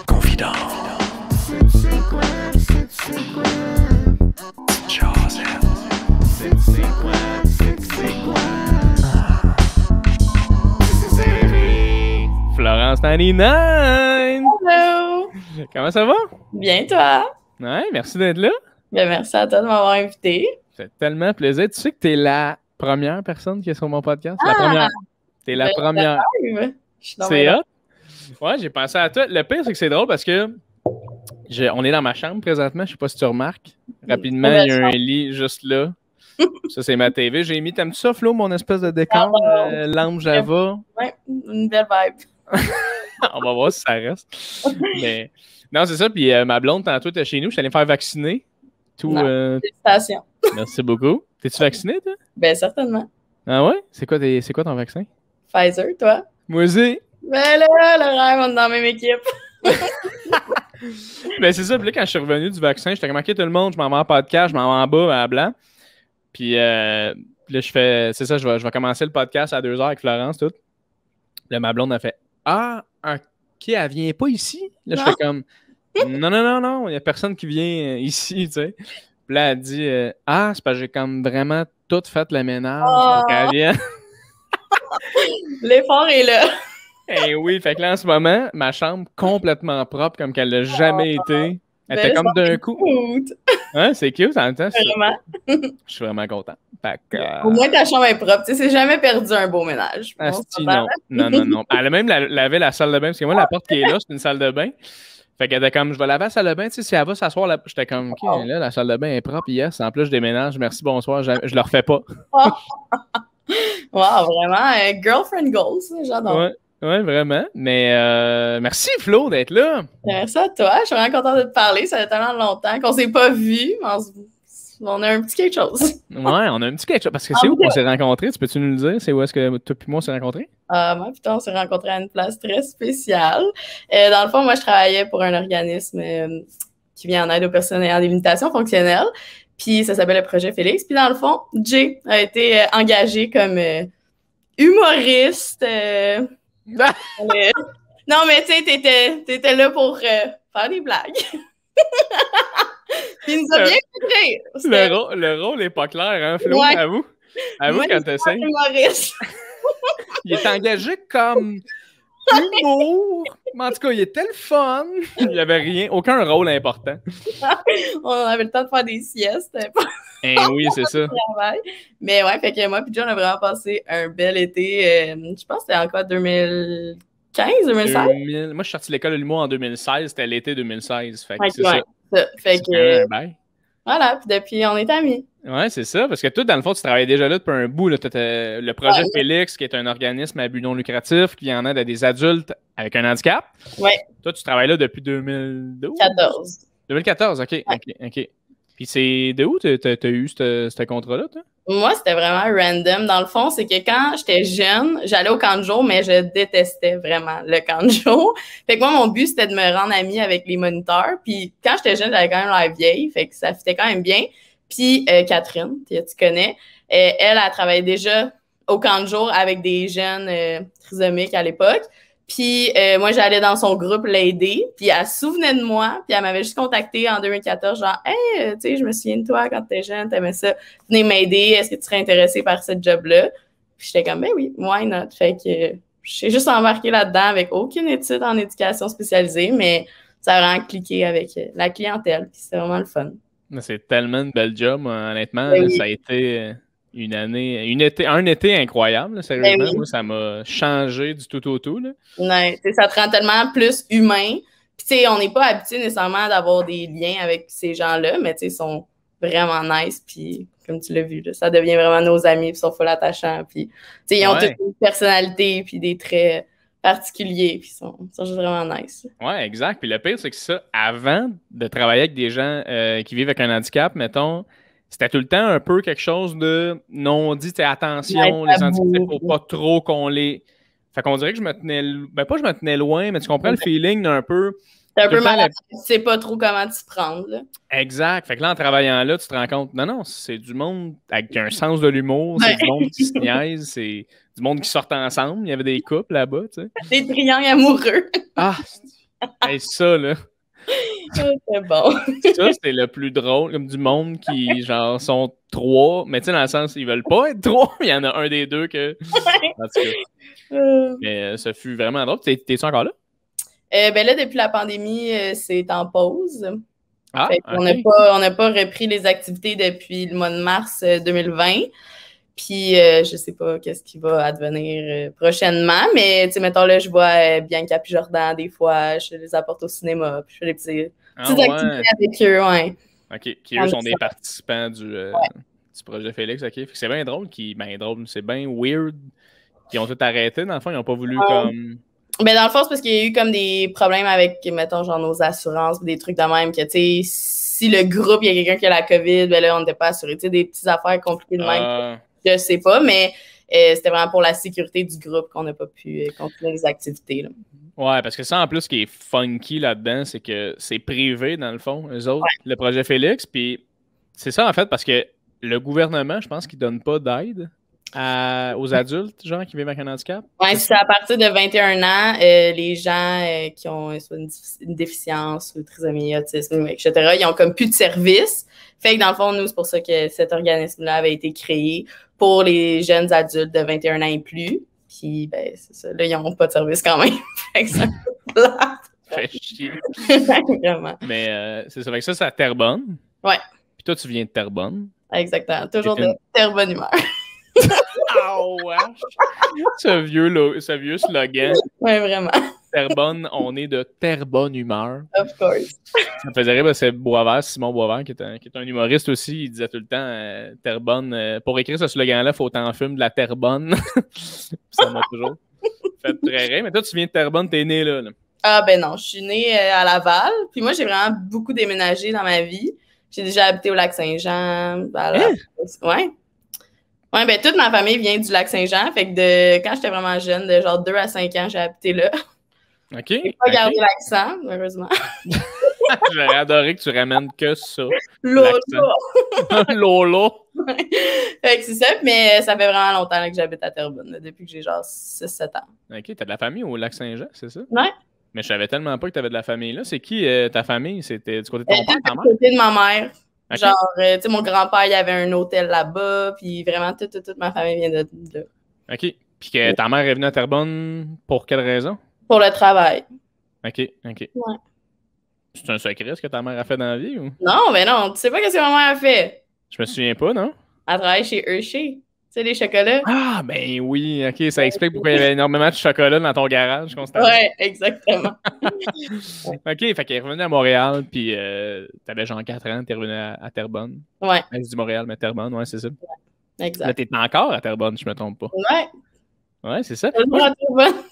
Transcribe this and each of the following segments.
Confident. Florence 99! Hello! Comment ça va? Bien, toi? Ouais, merci d'être là. Bien, merci à toi de m'avoir invité. Ça fait tellement plaisir. Tu sais que t'es la première personne qui est sur mon podcast? La Ah! première. T'es la Ben, première. live. Je suis dans C'est mes hot? Ouais, j'ai pensé à toi. Le pire, c'est que c'est drôle parce que on est dans ma chambre présentement. Je sais pas si tu remarques. Rapidement, Très belle il y a un lit juste là. Ça, c'est ma TV. J'ai mis, t'aimes-tu ça, Flo, mon espèce de décor? Lampe Java. Ouais, une belle vibe. On va voir si ça reste. Mais non, c'est ça. Puis ma blonde, tantôt, était chez nous. Je suis allé me faire vacciner. Tout. Félicitations. Merci beaucoup. T'es-tu vacciné, toi? Ben, certainement. Ah ouais? C'est quoi ton vaccin? Pfizer, toi? Moi aussi. Ben là, le rêve, on est dans la même équipe. Ben c'est ça. Puis là, quand je suis revenu du vaccin, j'étais comme, OK, tout le monde, je m'en vais en podcast, je m'en vais en bas à blanc. Puis là, c'est ça, je vais commencer le podcast à 2h avec Florence, tout. Là, ma blonde a fait, ah, OK, elle vient pas ici? Là, je fais comme, non, il y a personne qui vient ici, tu sais. Puis là, elle dit, ah, c'est parce que j'ai comme vraiment tout fait le ménage pour qu'elle vienne. L'effort est là. Eh oui, fait que là, en ce moment, ma chambre complètement propre, comme qu'elle l'a jamais été. Elle était comme d'un coup. Cute. Hein, c'est cute, en même temps. Vraiment. Je suis vraiment content. Fait que, Au moins, ta chambre est propre. Tu sais, c'est jamais perdu un beau ménage. asti, non. Non. Elle a même lavé la salle de bain, parce que moi, la porte qui est là, c'est une salle de bain. Fait qu'elle était comme, je vais laver la salle de bain, tu sais, si elle va s'asseoir là, j'étais comme, OK, là, la salle de bain est propre, yes. En plus, je déménage, merci, bonsoir, je le refais pas. Wow, vraiment, girlfriend goals, j'adore. Ouais, vraiment. Mais merci, Flo, d'être là. Merci à toi. Je suis vraiment contente de te parler. Ça fait tellement longtemps qu'on s'est pas vus. On a un petit quelque chose. Ouais, on a un petit quelque chose. Parce que c'est où qu'on s'est rencontrés? Tu peux-tu nous le dire? C'est où est-ce que toi et moi on s'est rencontrés? Moi, putain, on s'est rencontrés à une place très spéciale. Dans le fond, moi, je travaillais pour un organisme qui vient en aide aux personnes ayant des limitations fonctionnelles. Puis ça s'appelle le projet Félix. Puis dans le fond, Jay a été engagé comme humoriste. Non, mais tu sais, t'étais là pour faire des blagues. Puis il nous a bien écoutés. Le rôle est pas clair, hein, Flo? Ouais. Avoue quand t'essayes. Il est engagé comme humour. Mais en tout cas, il était le fun. Il n'y avait rien, aucun rôle important. On avait le temps de faire des siestes. Oui, c'est ça. Mais ouais, fait que moi et John, on a vraiment passé un bel été. Je pense que c'était encore 2015, 2016. Moi, je suis sorti de l'école de l'humour en 2016. C'était l'été 2016. Fait que c'est ça. Fait que, bail. voilà, puis depuis, on est amis. Ouais, c'est ça. Parce que toi, dans le fond, tu travaillais déjà là depuis un bout. Là. Le projet Félix, qui est un organisme à but non lucratif qui en aide à des adultes avec un handicap. Ouais. Toi, tu travailles là depuis 2012? 14. 2014, OK. Puis c'est de où tu as eu ce contrat-là, toi? Moi, c'était vraiment random. Dans le fond, c'est que quand j'étais jeune, j'allais au camp de jour, mais je détestais vraiment le camp de jour. Fait que moi, mon but, c'était de me rendre amie avec les moniteurs. Puis quand j'étais jeune, j'avais quand même l'air vieille, fait que ça fitait quand même bien. Puis Catherine, tu connais, elle travaillait déjà au camp de jour avec des jeunes trisomiques à l'époque. Puis moi, j'allais dans son groupe l'aider, puis elle se souvenait de moi, puis elle m'avait juste contacté en 2014, genre « Hey, tu sais, je me souviens de toi quand t'étais jeune, t'aimais ça, venez m'aider, est-ce que tu serais intéressé par ce job-là? » Puis j'étais comme « Ben oui, why not? » Fait que j'ai juste embarqué là-dedans avec aucune étude en éducation spécialisée, mais ça a vraiment cliqué avec la clientèle, puis c'est vraiment le fun. C'est tellement une belle job, honnêtement. Là, ça a été... un été incroyable, sérieusement. Moi, ça m'a changé du tout au tout. Là. Ouais, ça te rend tellement plus humain. Puis, tu sais, on n'est pas habitué nécessairement d'avoir des liens avec ces gens-là, mais tu sais, ils sont vraiment nice. Puis, comme tu l'as vu, là, ça devient vraiment nos amis, puis ils sont full attachants. Puis, tu sais, ils ont toutes une personnalité, puis des traits particuliers, puis ils sont juste vraiment nice. Ouais, exact. Puis le pire, c'est que ça, avant de travailler avec des gens qui vivent avec un handicap, mettons, c'était tout le temps un peu quelque chose de non dit, attention, les handicapés, faut pas trop qu'on les... Fait qu'on dirait que je me tenais... Ben pas je me tenais loin, mais tu comprends le feeling d'un peu... C'est un peu malade, tu sais pas trop comment t'y prendre, là. Exact. Fait que là, en travaillant là, tu te rends compte, non, c'est du monde avec un sens de l'humour, c'est du monde qui se niaise, c'est du monde qui sort ensemble. Il y avait des couples là-bas, tu sais. Des triangles amoureux. Ah, hey, ça, là. C'est bon. Ça, c'était le plus drôle, comme du monde qui, genre, sont trois, mais tu sais, dans le sens, ils veulent pas être trois, il y en a un des deux que... En tout cas. Mais ça fut vraiment drôle. T'es-tu encore là? Ben là, depuis la pandémie, c'est en pause. Ah, on n'a pas repris les activités depuis le mois de mars 2020. Puis, je sais pas qu'est-ce qui va advenir prochainement, mais, tu sais, mettons, là, je vois Bianca puis Jordan des fois, je les apporte au cinéma, puis je fais des petites activités avec eux, ouais. OK, qui eux sont des participants du projet Félix, OK. C'est bien drôle, c'est bien weird qu'ils ont tout arrêté, dans le fond, ils n'ont pas voulu comme... Ben, dans le fond, c'est parce qu'il y a eu comme des problèmes avec, mettons, genre nos assurances, des trucs de même, que, tu sais, si le groupe, il y a quelqu'un qui a la COVID, ben là, on n'était pas assuré, tu sais, des petites affaires compliquées de même. Je sais pas, mais c'était vraiment pour la sécurité du groupe qu'on n'a pas pu continuer les activités, là. Ouais, parce que ça, en plus, ce qui est funky là-dedans, c'est que c'est privé, dans le fond, eux autres, le projet Félix, puis c'est ça, en fait, parce que le gouvernement, je pense qu'il donne pas d'aide aux adultes, genre, qui vivent avec un handicap. Oui, c'est à partir de 21 ans, les gens qui ont soit une déficience ou trisomie, autisme, etc., ils ont comme plus de services. Fait que dans le fond, nous, c'est pour ça que cet organisme-là avait été créé pour les jeunes adultes de 21 ans et plus. Puis, ben, c'est ça. Là, ils n'ont pas de service quand même. Fait que ça fait chier. Vraiment. Mais c'est ça. Fait que ça, c'est à Terrebonne. Ouais. Puis toi, tu viens de Terrebonne. Exactement. Toujours de Terrebonne humeur. Oh, ouais. Ce vieux slogan. Oui, vraiment. Terrebonne, on est de Terrebonne humeur. Of course. Ça me faisait rire, c'est Boisvert, Simon Boisvert, qui est un humoriste aussi. Il disait tout le temps Terrebonne. Pour écrire ce slogan-là, il faut t'en fumer de la Terrebonne. Ça m'a toujours fait très rire. Mais toi, tu viens de Terrebonne, t'es né là. Ah, ben non, je suis née à Laval. Puis moi, j'ai vraiment beaucoup déménagé dans ma vie. J'ai déjà habité au Lac-Saint-Jean. Ouais. Ouais, ben toute ma famille vient du Lac-Saint-Jean. Fait que quand j'étais vraiment jeune, de genre 2 à 5 ans, j'ai habité là. OK. J'ai pas gardé l'accent, malheureusement. J'aurais adoré que tu ramènes que ça. Lolo. Lolo. Fait que c'est ça, mais ça fait vraiment longtemps là, que j'habite à Terrebonne, là, depuis que j'ai genre 6-7 ans. OK, t'as de la famille au Lac-Saint-Jean, c'est ça? Ouais. Mais je savais tellement pas que t'avais de la famille là. C'est qui ta famille? C'était du côté de ton père, ta mère? Du côté de ma mère. Okay. Genre, tu sais, mon grand-père, il avait un hôtel là-bas, puis vraiment, toute ma famille vient de là. OK. Puis que ta mère est venue à Terrebonne pour quelle raison? Pour le travail. OK. Ouais. C'est un secret ce que ta mère a fait dans la vie ou? Non, mais non, tu sais pas ce que ma mère a fait. Je me souviens pas, non? Elle travaille chez Hershey. Tu sais, les chocolats. Ah, ben oui, OK, ça explique pourquoi il y avait énormément de chocolat dans ton garage, constamment. Ouais, exactement. OK, fait qu'elle est revenue à Montréal, puis t'avais genre 4 ans, t'es revenu à Terrebonne. Ouais. Elle dit Montréal, mais Terrebonne, ouais, c'est ça. Ouais, exact. Là, t'es encore à Terrebonne, je me trompe pas. Ouais. Ouais, c'est ça. Moi, à Terrebonne.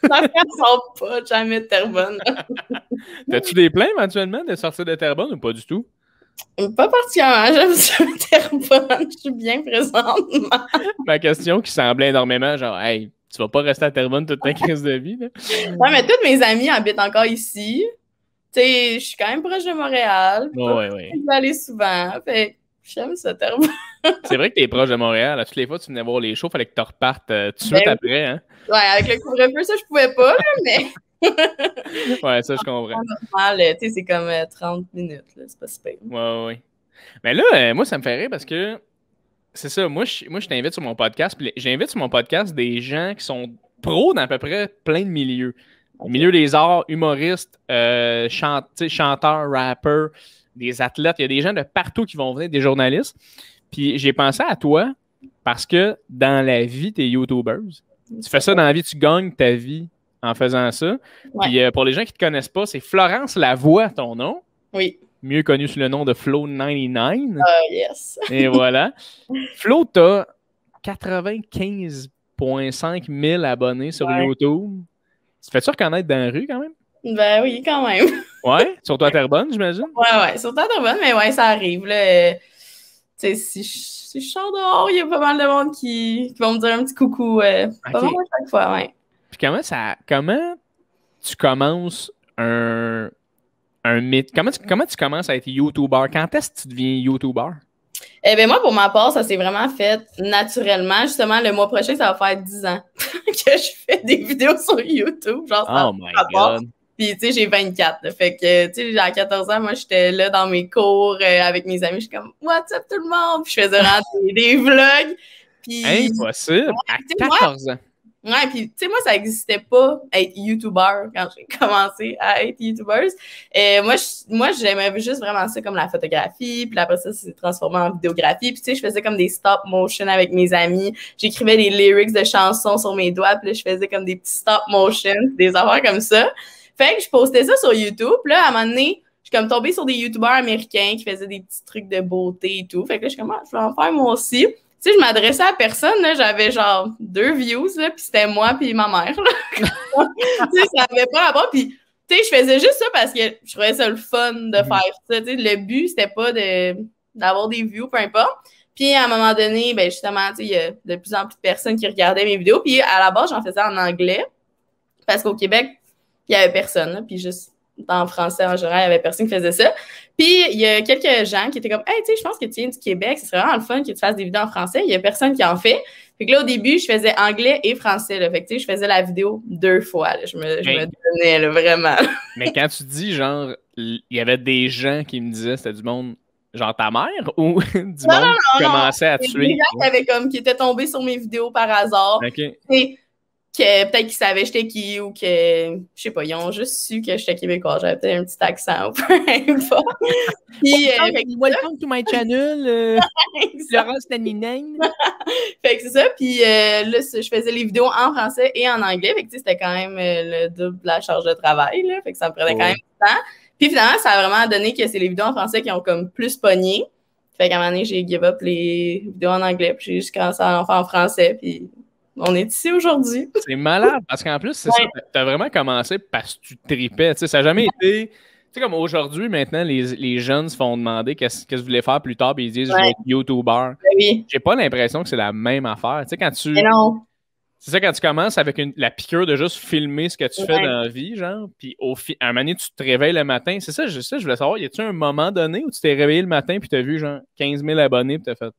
Ça ne sort pas jamais de Terrebonne. T'as-tu des plans éventuellement de sortir de Terrebonne ou pas du tout? Pas particulièrement, j'aime ça Terrebonne, je suis bien présentement. Ma question qui semblait énormément genre, hey, tu vas pas rester à Terrebonne toute ta crise de vie, là? Ouais, mais tous mes amis habitent encore ici. Tu sais, je suis quand même proche de Montréal. Ouais. Je vais aller souvent. Fait j'aime ça, Terrebonne. C'est vrai que t'es proche de Montréal. Toutes les fois que tu venais voir les shows, fallait que tu repartes tout de suite après, hein? Ouais, avec le couvre-feu, ça, je pouvais pas, là, mais... Ouais, ça, je comprends. Normal, tu sais, c'est comme 30 minutes, là, c'est pas super. Ouais. Mais là, moi, ça me fait rire parce que c'est ça, moi, je t'invite sur mon podcast, puis j'invite sur mon podcast des gens qui sont pros dans à peu près plein de milieux. Okay. Milieu des arts, humoristes, chanteurs, rappeurs, des athlètes. Il y a des gens de partout qui vont venir, des journalistes. Puis j'ai pensé à toi parce que dans la vie, t'es YouTuber. Tu fais ça dans la vie, tu gagnes ta vie en faisant ça. Ouais. Puis pour les gens qui ne te connaissent pas, c'est Florence Lavoie, ton nom. Oui. Mieux connu sous le nom de Flo99. Yes. Et voilà. Flo, t'as 95,5 000 abonnés sur YouTube. Tu te fais-tu reconnaître dans la rue quand même? Ben oui, quand même. Ouais? Surtout à Terrebonne, j'imagine? Ouais. Surtout à Terrebonne, mais ouais, ça arrive. Là. Tu sais, si je sors dehors, il y a pas mal de monde qui vont me dire un petit coucou. Pas mal à chaque fois, ouais. Puis comment tu commences un mythe. Comment tu commences à être YouTuber? Quand est-ce que tu deviens YouTuber? Eh bien, moi, pour ma part, ça s'est vraiment fait naturellement. Justement, le mois prochain, ça va faire 10 ans que je fais des vidéos sur YouTube. Genre, ça Oh my God. Puis, tu sais, j'ai 24. Là. Fait que, tu sais, à 14 ans, moi, j'étais là dans mes cours avec mes amis. Je suis comme, what's up tout le monde? Puis, je faisais vraiment des vlogs. Puis, impossible! À 14 ans. Ouais, puis tu sais, moi, ça n'existait pas être YouTuber quand j'ai commencé à être YouTuber. Moi, j'aimais juste vraiment ça comme la photographie, puis après ça s'est transformé en vidéographie. Puis tu sais, je faisais comme des stop motion avec mes amis. J'écrivais des lyrics de chansons sur mes doigts, puis là, je faisais comme des petits stop motion, des affaires comme ça. Fait que je postais ça sur YouTube. Puis là, à un moment donné, je suis comme tombée sur des YouTubers américains qui faisaient des petits trucs de beauté et tout. Fait que là, je suis comme, je vais en faire moi aussi. Tu sais, je m'adressais à personne, là, j'avais genre 2 views, là, puis c'était moi puis ma mère, là. Tu sais, ça avait pas rapport, puis tu sais, je faisais juste ça parce que je trouvais ça le fun de faire ça, tu sais, le but, c'était pas d'avoir des views, peu importe. Puis à un moment donné, ben justement, tu sais, il y a de plus en plus de personnes qui regardaient mes vidéos, puis à la base, j'en faisais en anglais, parce qu'au Québec, il y avait personne, là, puis juste en français en général, il y avait personne qui faisait ça. Puis, il y a quelques gens qui étaient comme « Hey, tu sais, je pense que tu viens du Québec, ce serait vraiment le fun que tu fasses des vidéos en français. » Il y a personne qui en fait. Fait que là, au début, je faisais anglais et français. Là. Fait que, tu sais, je faisais la vidéo 2 fois. Là. Je me donnais, là, vraiment. Mais quand tu dis, genre, il y avait des gens qui me disaient, c'était du monde, genre ta mère, ou du monde qui commençait à tuer? Des gens qui étaient tombés sur mes vidéos par hasard. OK. Peut-être qu'ils savaient j'étais qui ou que, je sais pas, ils ont juste su que j'étais québécois. J'avais peut-être un petit accent ou peu importe. Puis, welcome to my channel, Florence Naninane. Fait que c'est ça. Puis là, je faisais les vidéos en français et en anglais. Fait que c'était quand même le double de la charge de travail. Là. Fait que ça me prenait quand même du temps. Puis finalement, ça a vraiment donné que c'est les vidéos en français qui ont comme plus pogné. Fait qu'à un moment donné, j'ai give up les vidéos en anglais. Puis j'ai juste commencé à en faire en français. Puis on est ici aujourd'hui. C'est malade, parce qu'en plus, c'est ça, t'as vraiment commencé parce que tu tripais. Tu sais, ça n'a jamais été... Tu sais, comme aujourd'hui, maintenant, les jeunes se font demander qu'est-ce que vous voulez faire plus tard, puis ils disent « Je vais être YouTuber ». J'ai pas l'impression que c'est la même affaire. Tu sais, quand tu... Mais non. C'est ça, quand tu commences avec la piqûre de juste filmer ce que tu fais dans la vie, genre, puis à un moment donné, tu te réveilles le matin. C'est ça, je voulais savoir, y a-tu un moment donné où tu t'es réveillé le matin, puis t'as vu, genre, 15 000 abonnés, puis t'as fait...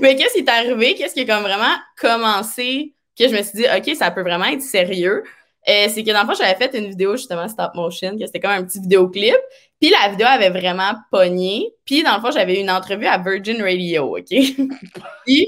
Mais qu'est-ce qui est arrivé? Qu'est-ce qui a comme vraiment commencé? Que je me suis dit, OK, ça peut vraiment être sérieux. C'est que dans le fond, j'avais fait une vidéo justement stop motion, que c'était comme un petit vidéoclip. Puis la vidéo avait vraiment pogné. Puis dans le fond, j'avais eu une entrevue à Virgin Radio, OK? Puis, puis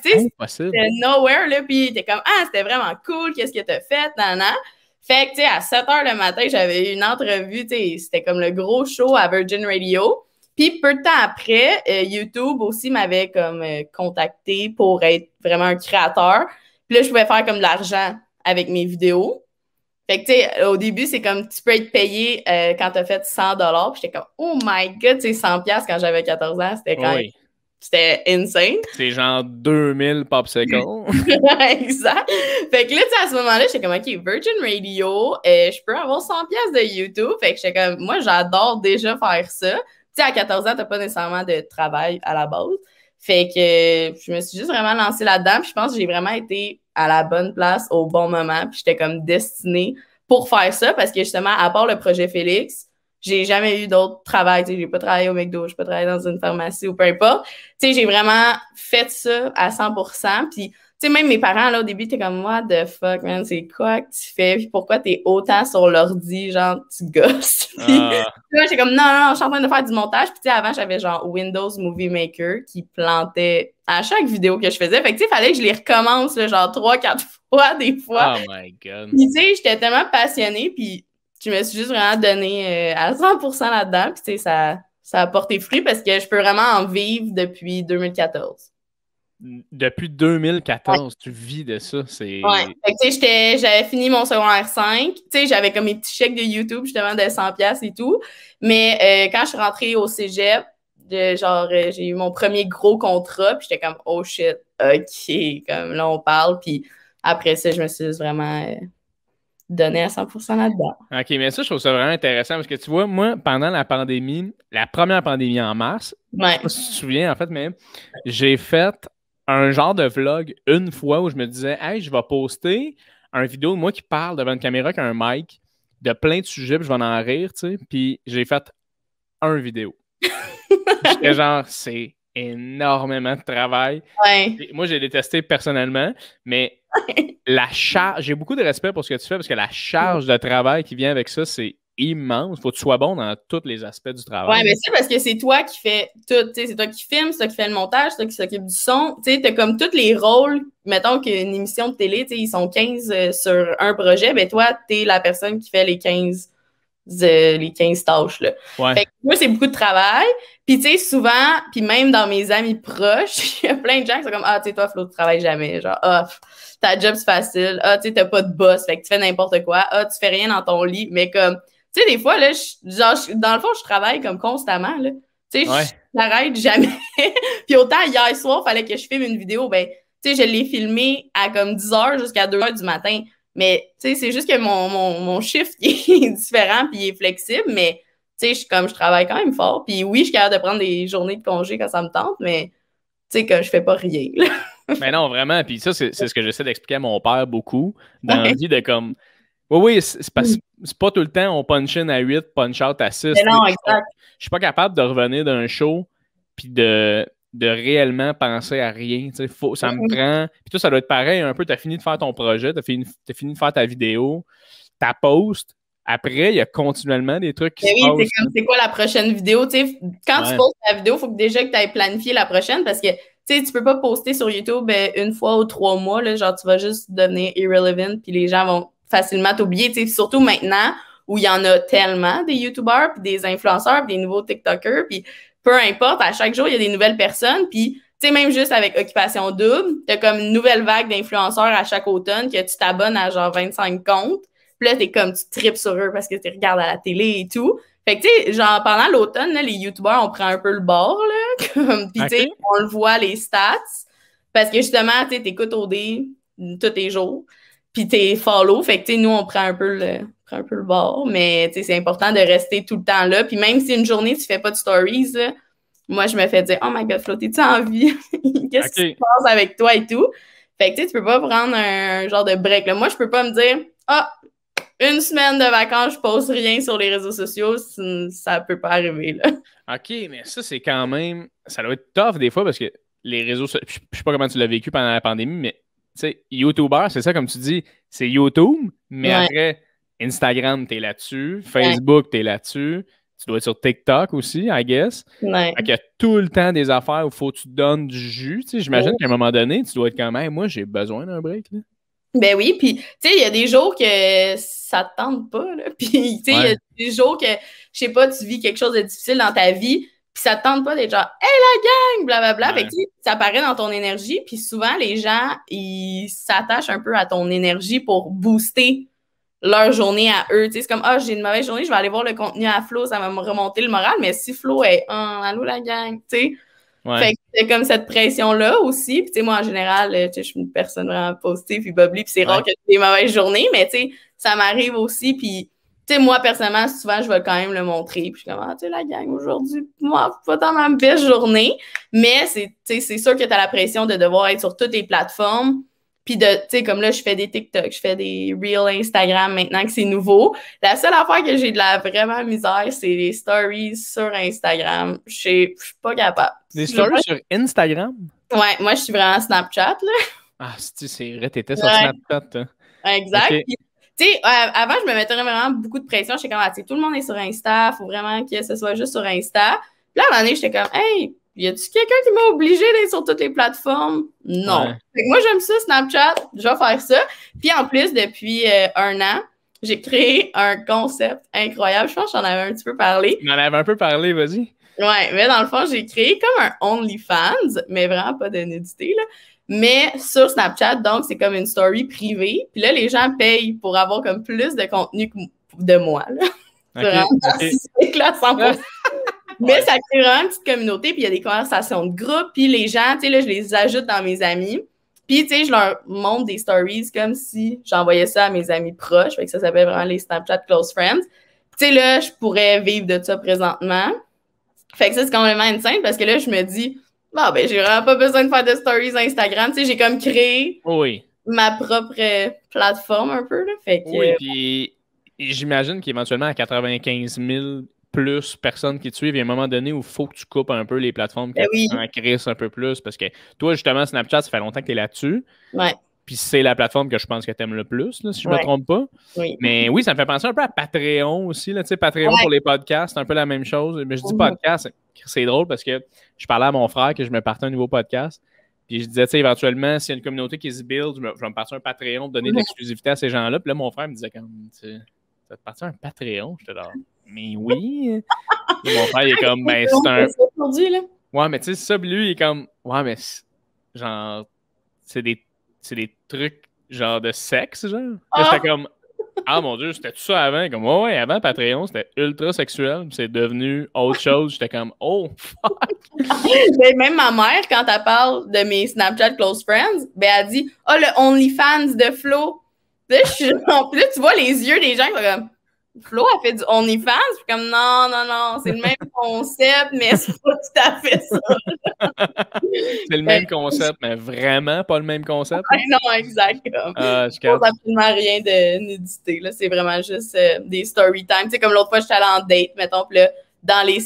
tu sais, c'était nowhere, là. Puis t'es comme, c'était vraiment cool, qu'est-ce que t'as fait, nana? Fait que, tu sais, à 7 h le matin, j'avais eu une entrevue, tu sais, c'était comme le gros show à Virgin Radio. Puis peu de temps après, YouTube aussi m'avait comme contacté pour être vraiment un créateur. Puis là, je pouvais faire comme de l'argent avec mes vidéos. Fait que, tu sais, au début, c'est comme tu peux être payé quand tu as fait 100 $. Puis j'étais comme, oh my God, tu sais, 100 $ quand j'avais 14 ans, c'était quand même... C'était insane. C'est genre 2000 popsicles. Exact. Fait que là, tu sais, à ce moment-là, j'étais comme, OK, Virgin Radio, je peux avoir 100 $ de YouTube. Fait que j'étais comme, moi, j'adore déjà faire ça. Tu sais, à 14 ans, t'as pas nécessairement de travail à la base. Fait que je me suis juste vraiment lancée là-dedans. Puis je pense que j'ai vraiment été à la bonne place au bon moment. Puis j'étais comme destinée pour faire ça parce que justement, à part le projet Félix, j'ai jamais eu d'autre travail. Tu sais, j'ai pas travaillé au McDo, j'ai pas travaillé dans une pharmacie ou peu importe. Tu sais, j'ai vraiment fait ça à 100%. Puis tu sais, même mes parents, là, au début, t'es comme, what the fuck, man, c'est quoi que tu fais? Puis pourquoi t'es autant sur l'ordi, genre, tu gosses? Puis là, j'étais comme, non, je suis en train de faire du montage. Puis tu sais, avant, j'avais genre Windows Movie Maker qui plantait à chaque vidéo que je faisais. Fait que tu sais, il fallait que je les recommence, là, genre 3-4 fois, des fois. Oh my God. Puis tu sais, j'étais tellement passionnée, puis je me suis juste vraiment donnée à 100% là-dedans. Puis tu sais, ça a porté fruit parce que je peux vraiment en vivre depuis 2014. Depuis 2014, tu vis de ça. C'est... Ouais. Fait que, tu sais, j'avais fini mon secondaire 5. Tu sais, j'avais comme mes petits chèques de YouTube, justement, de 100 $ et tout. Mais quand je suis rentrée au cégep, j'ai eu mon premier gros contrat, puis j'étais comme, oh shit, OK, comme là, on parle. Puis après ça, je me suis vraiment donnée à 100% là-dedans. OK, mais ça, je trouve ça vraiment intéressant parce que tu vois, moi, pendant la pandémie, la première pandémie en mars, je sais pas si tu te souviens, en fait, mais j'ai fait un genre de vlog une fois où je me disais, hey, je vais poster un vidéo de moi qui parle devant une caméra avec un mic de plein de sujets, puis je vais en rire, tu sais. Puis j'ai fait un vidéo. J'étais genre, c'est énormément de travail. Ouais. Et moi, j'ai détesté personnellement, mais la charge, j'ai beaucoup de respect pour ce que tu fais parce que la charge de travail qui vient avec ça, c'est immense. Faut que tu sois bon dans tous les aspects du travail. Ouais, mais c'est parce que c'est toi qui fais tout. Tu sais, c'est toi qui filme, c'est toi qui fais le montage, c'est toi qui s'occupe du son. Tu sais, t'as comme tous les rôles. Mettons qu'une émission de télé, tu sais, ils sont 15 sur un projet, ben toi, t'es la personne qui fait les 15 tâches, là. Ouais. Fait que moi, c'est beaucoup de travail. Puis, tu sais, souvent, puis même dans mes amis proches, il y a plein de gens qui sont comme, ah, tu sais, toi, Flo, tu travailles jamais. Genre, ah, ta job, c'est facile. Ah, tu sais, t'as pas de boss. Fait que tu fais n'importe quoi. Ah, tu fais rien dans ton lit. Mais comme, tu sais, des fois, là, dans le fond, je travaille comme constamment, là. Tu sais, Ouais. je n'arrête jamais. Puis autant, hier soir, il fallait que je filme une vidéo. Ben, tu sais, je l'ai filmée à comme 10 heures jusqu'à 2 heures du matin. Mais, tu sais, c'est juste que mon shift est différent puis il est flexible. Mais, tu sais, je travaille quand même fort. Puis oui, je suis capable de prendre des journées de congé quand ça me tente, mais, tu sais, que je fais pas rien, là. Mais non, vraiment. Puis ça, c'est ce que j'essaie d'expliquer à mon père beaucoup. Dans la vie de comme. Oui, c'est pas tout le temps on punch in à 8, punch out à 6. Mais non, exact. Je suis pas capable de revenir d'un show puis de réellement penser à rien. Ça me prend. Puis toi, ça doit être pareil un peu. Tu as fini de faire ton projet, tu as fini de faire ta vidéo, ta post. Après, il y a continuellement des trucs qui se passent. Oui, c'est quoi la prochaine vidéo? T'sais, quand tu postes ta vidéo, il faut que déjà que tu aies planifié la prochaine parce que tu peux pas poster sur YouTube une fois ou 3 mois. Là, genre, tu vas juste devenir irrelevant puis les gens vont facilement t'oublier. Surtout maintenant où il y en a tellement des YouTubers, puis des influenceurs, puis des nouveaux TikTokers, puis peu importe, à chaque jour, il y a des nouvelles personnes. Puis, même juste avec Occupation Double, tu as comme une nouvelle vague d'influenceurs à chaque automne que tu t'abonnes à genre 25 comptes. Puis là, t'es comme, tu tripes sur eux parce que tu regardes à la télé et tout. Fait que, tu sais, genre, pendant l'automne, les YouTubers, on prend un peu le bord, là. Puis, tu sais, on le voit, les stats. Parce que, justement, tu sais, t'écoutes OD tous les jours. Puis, t'es follow. Fait que, tu sais, nous, on prend un peu le bord. Mais, tu sais, c'est important de rester tout le temps là. Puis, même si une journée, tu fais pas de stories, là, moi, je me fais dire, oh my God, Flo, t'es-tu en vie? Qu'est-ce qui se passe avec toi et tout? Fait que, tu sais, tu peux pas prendre un genre de break, là. Moi, je peux pas me dire, une semaine de vacances, je poste rien sur les réseaux sociaux, ça peut pas arriver, là. OK, mais ça, c'est quand même... Ça doit être tough des fois parce que les réseaux sociaux... Je sais pas comment tu l'as vécu pendant la pandémie, mais tu sais, YouTuber, c'est ça, comme tu dis, c'est YouTube, mais après, Instagram, t'es là-dessus, Facebook, t'es là-dessus, tu dois être sur TikTok aussi, I guess. Ouais. Fait qu'il y a tout le temps des affaires où il faut que tu te donnes du jus. Tu sais, j'imagine qu'à un moment donné, tu dois être quand même, moi, j'ai besoin d'un break, là. Ben oui, puis tu sais, il y a des jours que ça te tente pas, là. Puis tu sais, il y a des jours que, je sais pas, tu vis quelque chose de difficile dans ta vie, puis ça te tente pas d'être genre « Hey, la gang! » blablabla. Fait que ça paraît dans ton énergie, puis souvent, les gens, ils s'attachent un peu à ton énergie pour booster leur journée à eux. Tu sais, c'est comme « Ah, j'ai une mauvaise journée, je vais aller voir le contenu à Flo, ça va me remonter le moral. » Mais si Flo est « allô, la gang! » Tu sais. Fait que c'est comme cette pression-là aussi. Puis, tu sais, moi, en général, je suis une personne vraiment positive puis bubbly, puis c'est rare que j'ai des mauvaises journées, mais, tu sais, ça m'arrive aussi. Puis, tu sais, moi, personnellement, souvent, je vais quand même le montrer. Puis, je suis comme, tu sais, la gang, aujourd'hui, moi, pas dans ma belle journée. Mais, c'est sûr que tu as la pression de devoir être sur toutes les plateformes. Puis, tu sais, comme là, je fais des TikTok, je fais des Reels Instagram maintenant que c'est nouveau. La seule affaire que j'ai de la vraiment misère, c'est les stories sur Instagram. Je suis pas capable. Des stories sur Instagram? Ouais, moi, je suis vraiment Snapchat, là. Ah, c'est vrai, t'étais sur Snapchat, toi. Exact. Okay. Tu sais, avant, je me mettais vraiment beaucoup de pression. J'étais comme, tout le monde est sur Insta, faut vraiment que ce soit juste sur Insta. Puis là, à un moment donné, j'étais comme, hey, y a-tu quelqu'un qui m'a obligé d'être sur toutes les plateformes? Non. Fait que moi, j'aime ça, Snapchat, je vais faire ça. Puis en plus, depuis 1 an, j'ai créé un concept incroyable. Je pense que j'en avais un petit peu parlé. Tu m'en avais un peu parlé, vas-y. Ouais, mais dans le fond, j'ai créé comme un OnlyFans, mais vraiment pas de nudité, là. Mais sur Snapchat, donc, c'est comme une story privée. Puis là, les gens payent pour avoir comme plus de contenu que de moi, là. C'est clair, 100%. Mais ça crée vraiment une petite communauté, puis il y a des conversations de groupe, puis les gens, tu sais, là, je les ajoute dans mes amis. Puis, tu sais, je leur montre des stories comme si j'envoyais ça à mes amis proches. Fait que ça s'appelle vraiment les Snapchat Close Friends. Tu sais, là, je pourrais vivre de ça présentement. Fait que ça, c'est complètement insane parce que là, je me dis, bon, ben, j'ai vraiment pas besoin de faire de stories Instagram. Tu sais, j'ai comme créé ma propre plateforme un peu, là. Fait que, oui, puis j'imagine qu'éventuellement, à 95 000 plus personnes qui te suivent, il y a un moment donné où il faut que tu coupes un peu les plateformes, que ben tu oui, en crisses un peu plus, parce que toi, justement, Snapchat, ça fait longtemps que tu es là-dessus, ouais, puis c'est la plateforme que je pense que tu aimes le plus, là, si je me ouais, trompe pas. oui. Mais oui, ça me fait penser un peu à Patreon aussi, là, tu sais, Patreon Ouais. pour les podcasts, c'est un peu la même chose. Mais je dis Mhm. podcast, c'est drôle parce que je parlais à mon frère que je me partais un nouveau podcast. Puis je disais, tu sais, éventuellement, s'il y a une communauté qui se build, je vais me partir un Patreon, donner de l'exclusivité à ces gens-là. Puis là, mon frère me disait, comme, tu sais, ça te partir un Patreon? J'étais là, mais oui. Là, mon frère, il est comme, ben, c'est un. C'est ça aujourd'hui, là. Ouais, mais tu sais, ça, puis lui, il est comme, ouais, mais genre, c'est des, c'est des trucs, genre, de sexe, genre. Là, j'étais Ah! comme, ah mon Dieu, c'était tout ça avant. Comme, ouais, avant Patreon, c'était ultra sexuel. Puis c'est devenu autre chose. J'étais comme, oh, fuck. Ben, même ma mère, quand elle parle de mes Snapchat Close Friends, ben, elle dit « Ah, le OnlyFans de Flo! » Puis là, puis là, tu vois les yeux des gens qui sont comme « Flo, elle fait du OnlyFans? » Puis comme « Non, non, non, c'est le même concept, mais c'est pas tout à fait ça. » C'est le même concept, mais vraiment pas le même concept. Ouais, non, exact. Je Pas capte. absolument rien de nudité, là. C'est vraiment juste des story time. Tu sais, comme l'autre fois, j'étais allée en date, mettons, puis là, dans les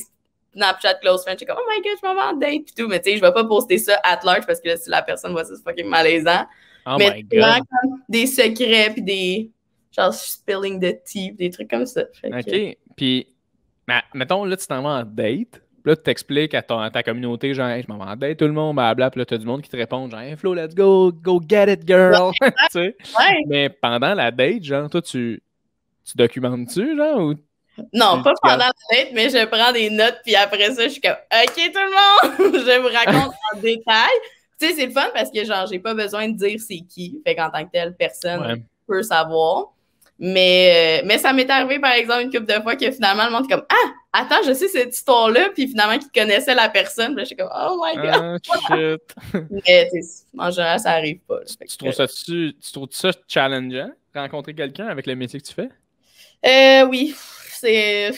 Snapchat Close Friends, j'étais comme, oh my god, je m'en vais en date, puis tout. Mais tu sais, je vais pas poster ça at large parce que là, si la personne voit ça, c'est fucking malaisant. Oh Mais my c'est vraiment God. comme des secrets, puis des, genre, spilling de tea, des trucs comme ça. Fait que, OK. Puis, mettons, là, tu t'en vas en date. Puis là, tu t'expliques à ta communauté, genre, hey, je m'en vais en date, tout le monde, blablabla. Puis là, t'as du monde qui te répond, genre, hey, Flo, let's go, go get it, girl. Tu sais. ouais. Mais pendant la date, genre, toi, tu documentes-tu, genre, ou Non, pas tu pendant gardes. la date, mais je prends des notes, puis après ça, je suis comme, OK, tout le monde, je vous raconte en détail. Tu sais, c'est le fun parce que, genre, j'ai pas besoin de dire c'est qui. Fait qu'en tant que telle, personne Ouais. peut savoir. Mais ça m'est arrivé, par exemple, une couple de fois que finalement, le monde est comme, ah, attends, je sais cette histoire-là, puis finalement, qu'ils connaissaient la personne. Puis là, je suis comme, oh my God. Ah, shit. Mais, tu sais, en général, ça arrive pas. Là. Fait Tu que, trouves ça challengeant, rencontrer quelqu'un avec le métier que tu fais? oui, c'est.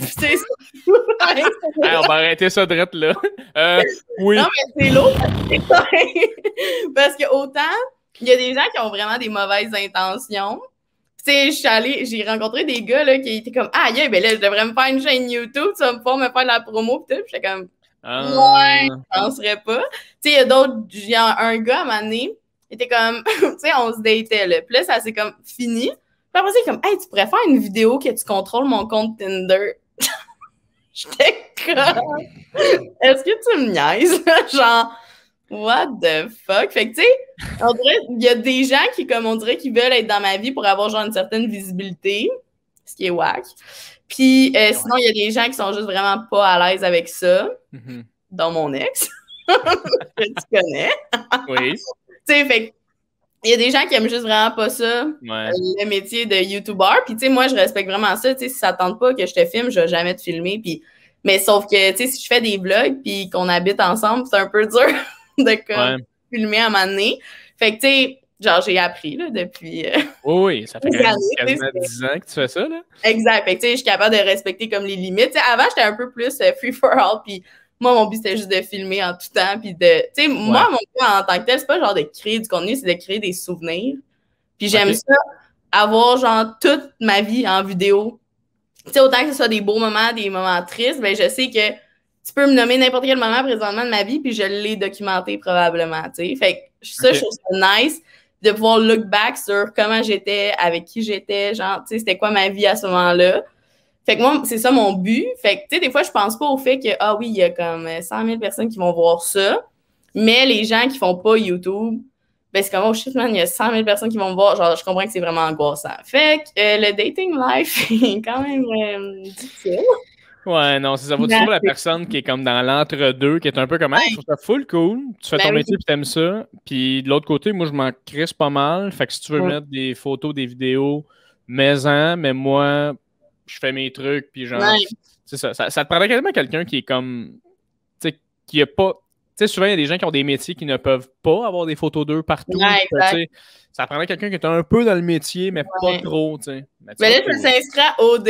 c'est ça. Hey, on va arrêter ça direct là. Oui. Non, mais c'est lourd. Parce que autant, il y a des gens qui ont vraiment des mauvaises intentions. Tu sais, j'ai rencontré des gars là, qui étaient comme, ah, yeah, ben là, je devrais me faire une chaîne YouTube, tu vas me pouvoir me faire de la promo, pis tout. Puis j'étais comme, ouais, je penserais pas. Tu sais, il y a d'autres, il y a un gars à un moment donné, il était comme, tu sais, on se datait, là. Puis là, ça s'est comme fini. Puis après, c'est comme, hey, tu pourrais faire une vidéo que tu contrôles mon compte Tinder. J'étais comme, est-ce que tu me niaises? Genre, what the fuck? Fait que, tu sais, on dirait, il y a des gens qui, comme on dirait, qui veulent être dans ma vie pour avoir, genre, une certaine visibilité, ce qui est whack. Puis, sinon, il y a des gens qui sont juste vraiment pas à l'aise avec ça, dont mon ex, que tu connais. Oui. Tu sais, fait que, il y a des gens qui aiment juste vraiment pas ça, Ouais. le métier de YouTuber. Puis, tu sais, moi, je respecte vraiment ça. Tu sais, si ça tente pas que je te filme, je vais jamais te filmer. Puis, mais sauf que, tu sais, si je fais des vlogs puis qu'on habite ensemble, c'est un peu dur de comme, filmer à un moment donné. Fait que, tu sais, genre, j'ai appris, là, depuis... Oui, ça fait quand même quasiment 10 ans que tu fais ça, là. Exact. Fait que, tu sais, je suis capable de respecter comme les limites. Tu sais, avant, j'étais un peu plus free for all. Puis, moi, mon but, c'était juste de filmer en tout temps. Puis de. Tu sais, moi, mon but en tant que tel, c'est pas genre de créer du contenu, c'est de créer des souvenirs. Puis j'aime ça, avoir genre toute ma vie en vidéo. Tu sais, autant que ce soit des beaux moments, des moments tristes, ben je sais que tu peux me nommer n'importe quel moment présentement de ma vie, puis je l'ai documenté probablement, tu sais. Fait que ça, je trouve ça nice de pouvoir look back sur comment j'étais, avec qui j'étais, genre, tu sais, c'était quoi ma vie à ce moment-là. Fait que moi, c'est ça mon but. Fait que, tu sais, des fois, je pense pas au fait que, ah oui, il y a comme 100 000 personnes qui vont voir ça, mais les gens qui font pas YouTube, ben c'est comme, oh shit, man, il y a 100 000 personnes qui vont me voir. Genre, je comprends que c'est vraiment angoissant. Fait que le dating life est quand même difficile. Ouais, non, c'est ça. Faut trouver la personne qui est comme dans l'entre-deux, qui est un peu comme, hey, je trouve ça full cool. Tu fais ton métier puis t'aimes ça. Puis de l'autre côté, moi, je m'en crisse pas mal. Fait que si tu veux mettre des photos, des vidéos, mets-en, mais moi, je fais mes trucs, puis genre, c'est ça. Ça te prendrait quasiment quelqu'un qui est comme, tu sais, qui a pas. Tu sais, souvent, il y a des gens qui ont des métiers qui ne peuvent pas avoir des photos d'eux partout. Ça prendrait quelqu'un qui est un peu dans le métier, mais pas trop, tu sais. Mais là, je me suis inscrit à OD.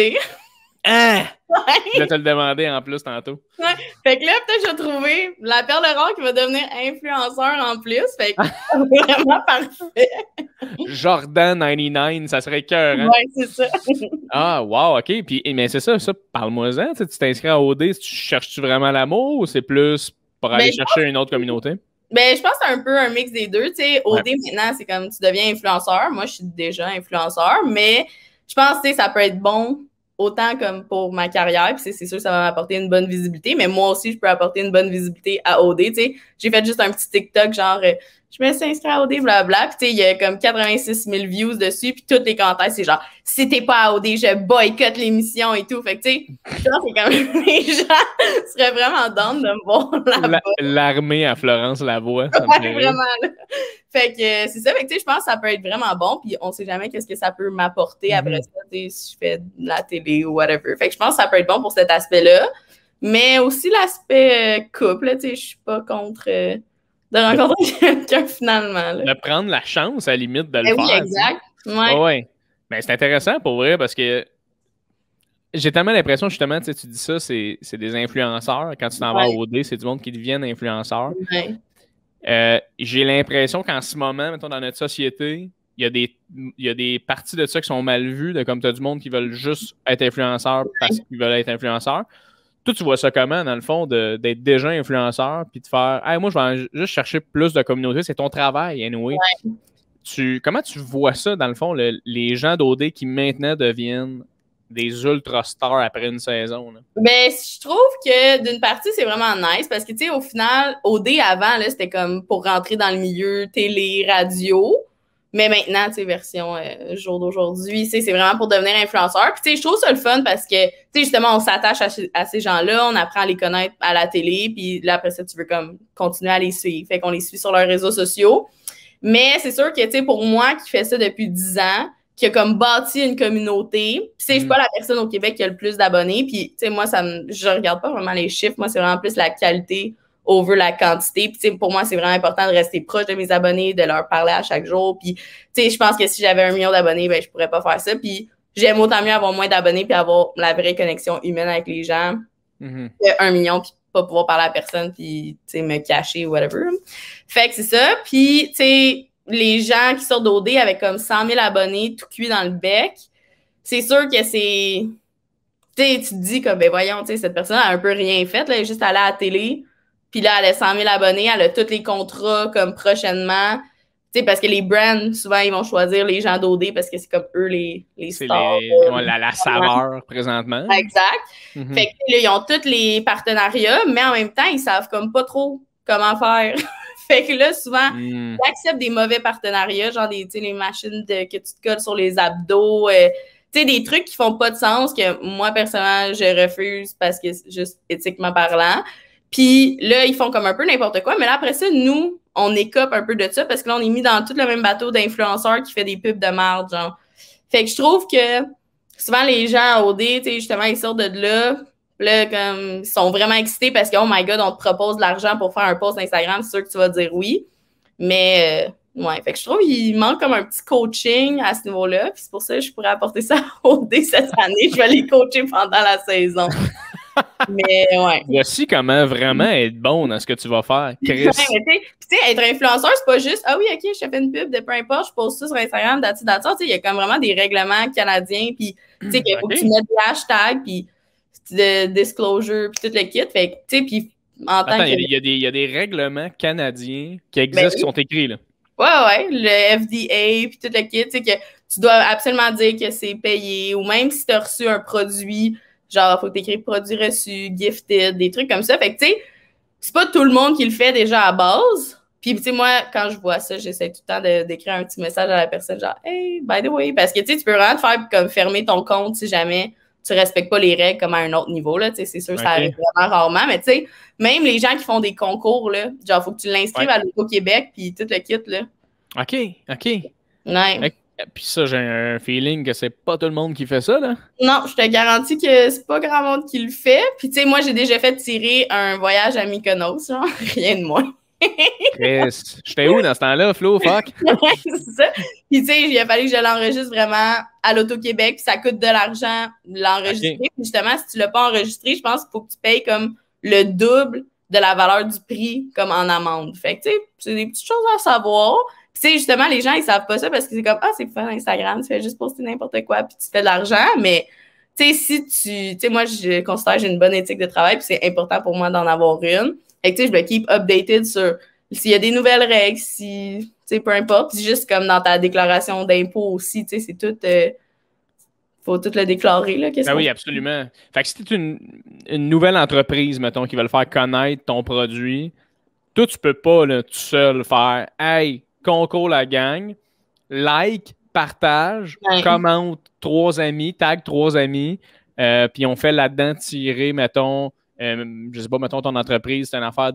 Hein? Ouais. Je vais te le demander en plus tantôt. Ouais. Fait que là, peut-être je vais trouver la perle rare qui va devenir influenceur en plus. Fait que vraiment parfait. Jordan 99, ça serait cœur, hein? Ouais, c'est ça. Ah, wow, OK. Puis, mais c'est ça, parle-moi-en. Tu t'inscris à OD, cherches-tu vraiment l'amour ou c'est plus pour aller chercher une autre communauté? Ben, je pense que c'est un peu un mix des deux. Tu sais, OD, maintenant, c'est comme tu deviens influenceur. Moi, je suis déjà influenceur, mais je pense que ça peut être bon autant comme pour ma carrière. Puis c'est sûr que ça va m'apporter une bonne visibilité, mais moi aussi, je peux apporter une bonne visibilité à OD. Tu sais, j'ai fait juste un petit TikTok genre je me suis inscrit à OD, blablabla. Puis tu sais, il y a comme 86 000 views dessus. Puis tous les commentaires, c'est genre si t'es pas à OD, je boycotte l'émission et tout. Fait que tu sais, je pense que comme les gens seraient vraiment down de me voir là-bas. L'armée à Florence Lavoie. Ouais, vraiment. Là. Fait que c'est ça. Fait que tu sais, je pense que ça peut être vraiment bon. Puis on sait jamais qu'est-ce que ça peut m'apporter après ça, tu sais, si je fais de la télé ou whatever. Fait que je pense que ça peut être bon pour cet aspect-là. Mais aussi l'aspect couple, tu sais, je suis pas contre de rencontrer quelqu'un finalement. Là. De prendre la chance, à la limite, de le faire. Oui, exact. Ouais. Ouais. Mais c'est intéressant pour vrai parce que j'ai tellement l'impression, justement, tu dis ça, c'est des influenceurs. Quand tu t'en vas au OD, c'est du monde qui deviennent influenceurs. Ouais. J'ai l'impression qu'en ce moment, mettons, dans notre société, il y a des parties de ça qui sont mal vues, de comme tu as du monde qui veulent juste être influenceurs parce qu'ils veulent être influenceurs. Toi, tu vois ça comment, dans le fond, d'être déjà influenceur puis de faire hey, moi, je vais juste chercher plus de communauté, c'est ton travail, anyway. Ouais. Comment tu vois ça, dans le fond, les gens d'OD qui maintenant deviennent des ultra stars après une saison? Là? Ben, je trouve que d'une partie, c'est vraiment nice parce que, tu sais, au final, OD avant, là, c'était comme pour rentrer dans le milieu télé, radio. Mais maintenant, tu sais, version jour d'aujourd'hui, c'est vraiment pour devenir influenceur. Puis, tu sais, je trouve ça le fun parce que, tu sais, justement, on s'attache à ces gens-là, on apprend à les connaître à la télé, puis là, après ça, tu veux comme continuer à les suivre. Fait qu'on les suit sur leurs réseaux sociaux. Mais c'est sûr que, tu sais, pour moi qui fais ça depuis 10 ans, qui a comme bâti une communauté, puis, tu sais, je suis pas la personne au Québec qui a le plus d'abonnés, puis, tu sais, moi, je regarde pas vraiment les chiffres, moi, c'est vraiment plus la qualité over la quantité. Puis, tu sais, pour moi, c'est vraiment important de rester proche de mes abonnés, de leur parler à chaque jour. Puis, tu sais, je pense que si j'avais 1 million d'abonnés, ben, je pourrais pas faire ça. Puis, j'aime autant mieux avoir moins d'abonnés puis avoir la vraie connexion humaine avec les gens que 1 million puis pas pouvoir parler à personne puis, tu sais, me cacher ou whatever. Fait que c'est ça. Puis, tu sais, les gens qui sortent d'OD avec comme 100 000 abonnés tout cuit dans le bec, c'est sûr que c'est... Tu sais, tu te dis comme, ben voyons, tu sais, cette personne a un peu rien fait, là, elle est juste allée à la télé. Puis là, elle a 100 000 abonnés, elle a tous les contrats comme prochainement. Tu sais, parce que les brands, souvent, ils vont choisir les gens d'OD parce que c'est comme eux les stars. La saveur présentement. Exact. Fait que là, ils ont tous les partenariats, mais en même temps, ils savent comme pas trop comment faire. Fait que là, souvent, ils acceptent des mauvais partenariats, genre les machines que tu te colles sur les abdos. Tu sais, des trucs qui font pas de sens que moi, personnellement, je refuse parce que c'est juste éthiquement parlant. Puis là, ils font comme un peu n'importe quoi. Mais là, après ça, nous, on écope un peu de ça parce que là, on est mis dans tout le même bateau d'influenceurs qui fait des pubs de merde, genre. Fait que je trouve que souvent, les gens à OD, tu sais, justement, ils sortent de là. Là, comme, ils sont vraiment excités parce que, oh my God, on te propose de l'argent pour faire un post Instagram. C'est sûr que tu vas dire oui. Mais, ouais, fait que je trouve qu'il manque comme un petit coaching à ce niveau-là. Puis c'est pour ça que je pourrais apporter ça à OD cette année. Je vais les coacher pendant la saison. Mais ouais. Voici comment vraiment être bon dans ce que tu vas faire, Chris. Ouais, mais tu sais, être influenceur, c'est pas juste ah oui, ok, je fais une pub de peu importe, je poste ça sur Instagram, tu sais, il y a comme vraiment des règlements canadiens, puis tu sais, qu'il faut que tu mettes des hashtags, puis de disclosure, puis tout le kit. Fait que, tu sais, puis en tant que. Il y a des règlements canadiens qui existent, qui sont écrits, là. Ouais, le FDA, puis tout le kit, tu sais, que tu dois absolument dire que c'est payé, ou même si tu as reçu un produit. Genre, il faut que tu écrives produit reçu, gifted, des trucs comme ça. Fait que, tu sais, c'est pas tout le monde qui le fait déjà à base. Puis, tu sais, moi, quand je vois ça, j'essaie tout le temps d'écrire un petit message à la personne, genre, hey, by the way. Parce que, tu sais, tu peux vraiment te faire comme fermer ton compte si jamais tu respectes pas les règles comme à un autre niveau, là. Tu sais, c'est sûr que ça arrive vraiment rarement. Mais, tu sais, même les gens qui font des concours, là, genre, faut que tu l'inscrives à l'Auto-Québec, puis tout le kit, là. OK. Ouais. Puis ça, j'ai un feeling que c'est pas tout le monde qui fait ça, là. Non, je te garantis que c'est pas grand monde qui le fait. Puis, tu sais, moi, j'ai déjà fait tirer un voyage à Mykonos, genre, rien de moins. Chris, j'étais où dans ce temps-là, Flo? Fuck! C'est ça. Puis, tu sais, il a fallu que je l'enregistre vraiment à l'Auto-Québec, puis ça coûte de l'argent l'enregistrer. Okay. Puis, justement, si tu l'as pas enregistré, je pense qu'il faut que tu payes comme le double de la valeur du prix, comme en amende. Fait que, tu sais, c'est des petites choses à savoir. Puis, tu sais, justement, les gens, ils savent pas ça parce que c'est comme, ah, c'est pour faire Instagram, tu fais juste poster n'importe quoi, puis tu fais de l'argent, mais. Tu sais, si tu sais, moi, je considère que j'ai une bonne éthique de travail, puis c'est important pour moi d'en avoir une. Fait que, tu sais, je me keep updated sur s'il y a des nouvelles règles, si, tu sais, peu importe. Puis juste comme dans ta déclaration d'impôt aussi, tu sais, c'est tout, faut tout le déclarer, là. Ben oui, absolument. Fait que si t'es une nouvelle entreprise, mettons, qui veut le faire connaître ton produit, toi, tu peux pas, là, tout seul faire, hey, concours la gang, like, partage, commente 3 amis, tag 3 amis, puis on fait là-dedans tirer, mettons, je sais pas, mettons ton entreprise, c'est une affaire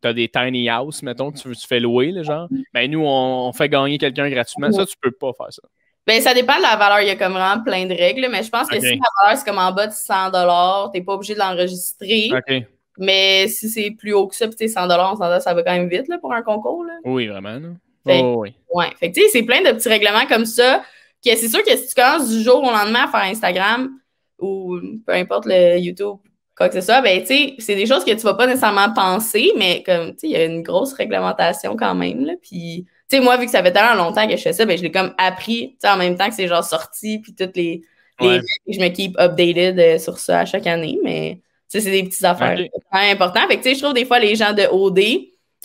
t'as des tiny house, mettons, que tu fais louer, là, genre. Ben nous, on fait gagner quelqu'un gratuitement. Ça, tu peux pas faire ça. Ben, ça dépend de la valeur. Il y a comme vraiment plein de règles, mais je pense que si la valeur, c'est comme en bas de 100 $, t'es pas obligé de l'enregistrer. OK. Mais si c'est plus haut que ça, puis tu sais, 100 $, ça va quand même vite, là, pour un concours, là. Oui, vraiment, là. Fait, oui. Ouais. Fait que, tu sais, c'est plein de petits règlements comme ça. Que c'est sûr que si tu commences du jour au lendemain à faire Instagram ou peu importe le YouTube, quoi que ce soit, ben, tu sais, c'est des choses que tu vas pas nécessairement penser, mais comme, tu sais, il y a une grosse réglementation quand même, là. Puis, tu sais, moi, vu que ça fait tellement longtemps que je fais ça, ben, je l'ai comme appris, tu sais, en même temps que c'est genre sorti, puis toutes les je me keep updated sur ça à chaque année, mais, tu sais, c'est des petites affaires quand même importantes. Fait que, tu sais, je trouve des fois les gens de OD,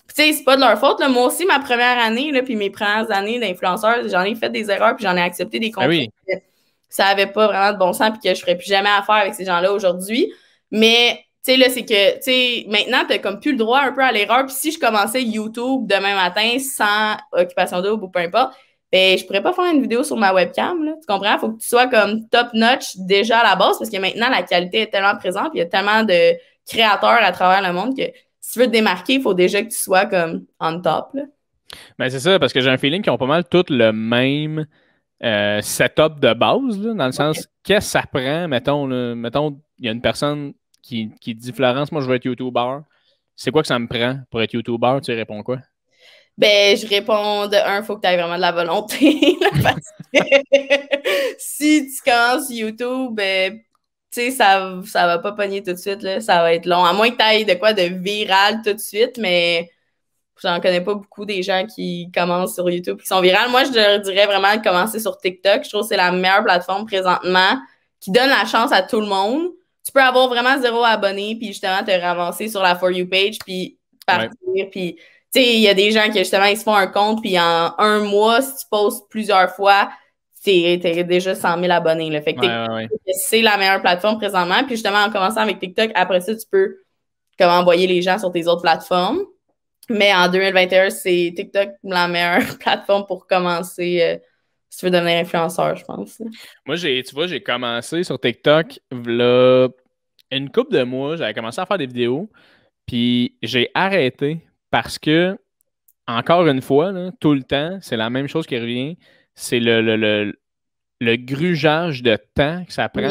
tu sais, c'est pas de leur faute. Là. Moi aussi, ma première année, là, puis mes premières années d'influenceur, j'en ai fait des erreurs, puis j'en ai accepté des contrats. Ça avait pas vraiment de bon sens, puis que je ferais plus jamais affaire avec ces gens-là aujourd'hui. Mais, tu sais, là, c'est que, tu sais, maintenant, t'as comme plus le droit un peu à l'erreur. Puis si je commençais YouTube demain matin sans occupation double ou peu importe, ben, je pourrais pas faire une vidéo sur ma webcam, là. Tu comprends? Faut que tu sois comme top-notch déjà à la base, parce que maintenant, la qualité est tellement présente, puis il y a tellement de créateurs à travers le monde que si tu veux te démarquer, il faut déjà que tu sois comme on top, là. Ben, c'est ça, parce que j'ai un feeling qu'ils ont pas mal tous le même setup de base, là, dans le sens, qu'est-ce que ça prend, mettons, il y a une personne qui dit Florence, moi je veux être YouTuber. C'est quoi que ça me prend pour être YouTuber? Tu réponds quoi? Ben, je réponds de un, il faut que tu aies vraiment de la volonté. Là, parce que si tu commences YouTube, ben, tu sais, ça va pas pogner tout de suite, là, ça va être long. À moins que tu ailles de quoi de viral tout de suite, mais j'en connais pas beaucoup des gens qui commencent sur YouTube qui sont virales. Moi, je leur dirais vraiment de commencer sur TikTok. Je trouve que c'est la meilleure plateforme présentement qui donne la chance à tout le monde. Tu peux avoir vraiment 0 abonnés, puis justement te ravancer sur la For You page, puis partir, puis tu sais, il y a des gens qui justement, ils se font un compte, puis en 1 mois, si tu postes plusieurs fois, t'es déjà 100 000 abonnés. Là. Fait que c'est la meilleure plateforme présentement. Puis justement, en commençant avec TikTok, après ça, tu peux comme envoyer les gens sur tes autres plateformes. Mais en 2021, c'est TikTok la meilleure plateforme pour commencer si tu veux devenir influenceur, je pense. Moi, tu vois, j'ai commencé sur TikTok là, une couple de mois. J'avais commencé à faire des vidéos. Puis j'ai arrêté parce que, encore une fois, là, tout le temps, c'est la même chose qui revient. C'est le grugeage de temps que ça prend.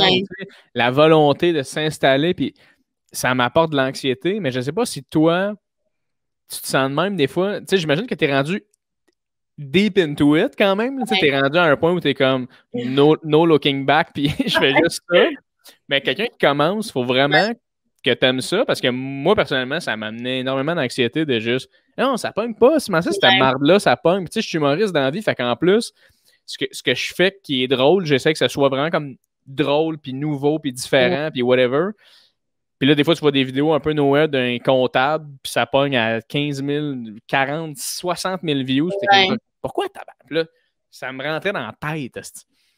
La volonté de s'installer. Puis ça m'apporte de l'anxiété. Mais je ne sais pas si toi, tu te sens de même des fois. Tu sais, j'imagine que tu es rendu deep into it quand même. Tu es rendu à un point où tu es comme no looking back, puis je fais juste ça. Mais quelqu'un qui commence, il faut vraiment que tu aimes ça, parce que moi, personnellement, ça m'a amené énormément d'anxiété de juste non, ça pogne pas. C'est ça, cette marde-là, ça pogne. Tu sais, je suis humoriste dans la vie, fait qu'en plus, ce que je fais qui est drôle, j'essaie que ça soit vraiment comme drôle, puis nouveau, puis différent, puis whatever. Puis là, des fois, tu vois des vidéos un peu nowhere d'un comptable, puis ça pogne à 15 000, 40, 60 000 views. Comme, pourquoi tabac? Puis là, ça me rentrait dans la tête.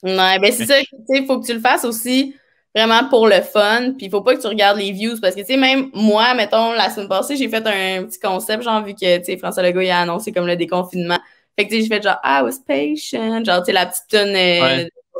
Ouais, ben c'est ça. Il faut que tu le fasses aussi vraiment pour le fun. Puis il faut pas que tu regardes les views. Parce que, tu sais, même moi, mettons, la semaine passée, j'ai fait un petit concept, genre, vu que, tu sais, François Legault, il a annoncé comme le déconfinement. Fait que, tu sais, j'ai fait genre, I was patient. Genre, tu sais, la petite tonne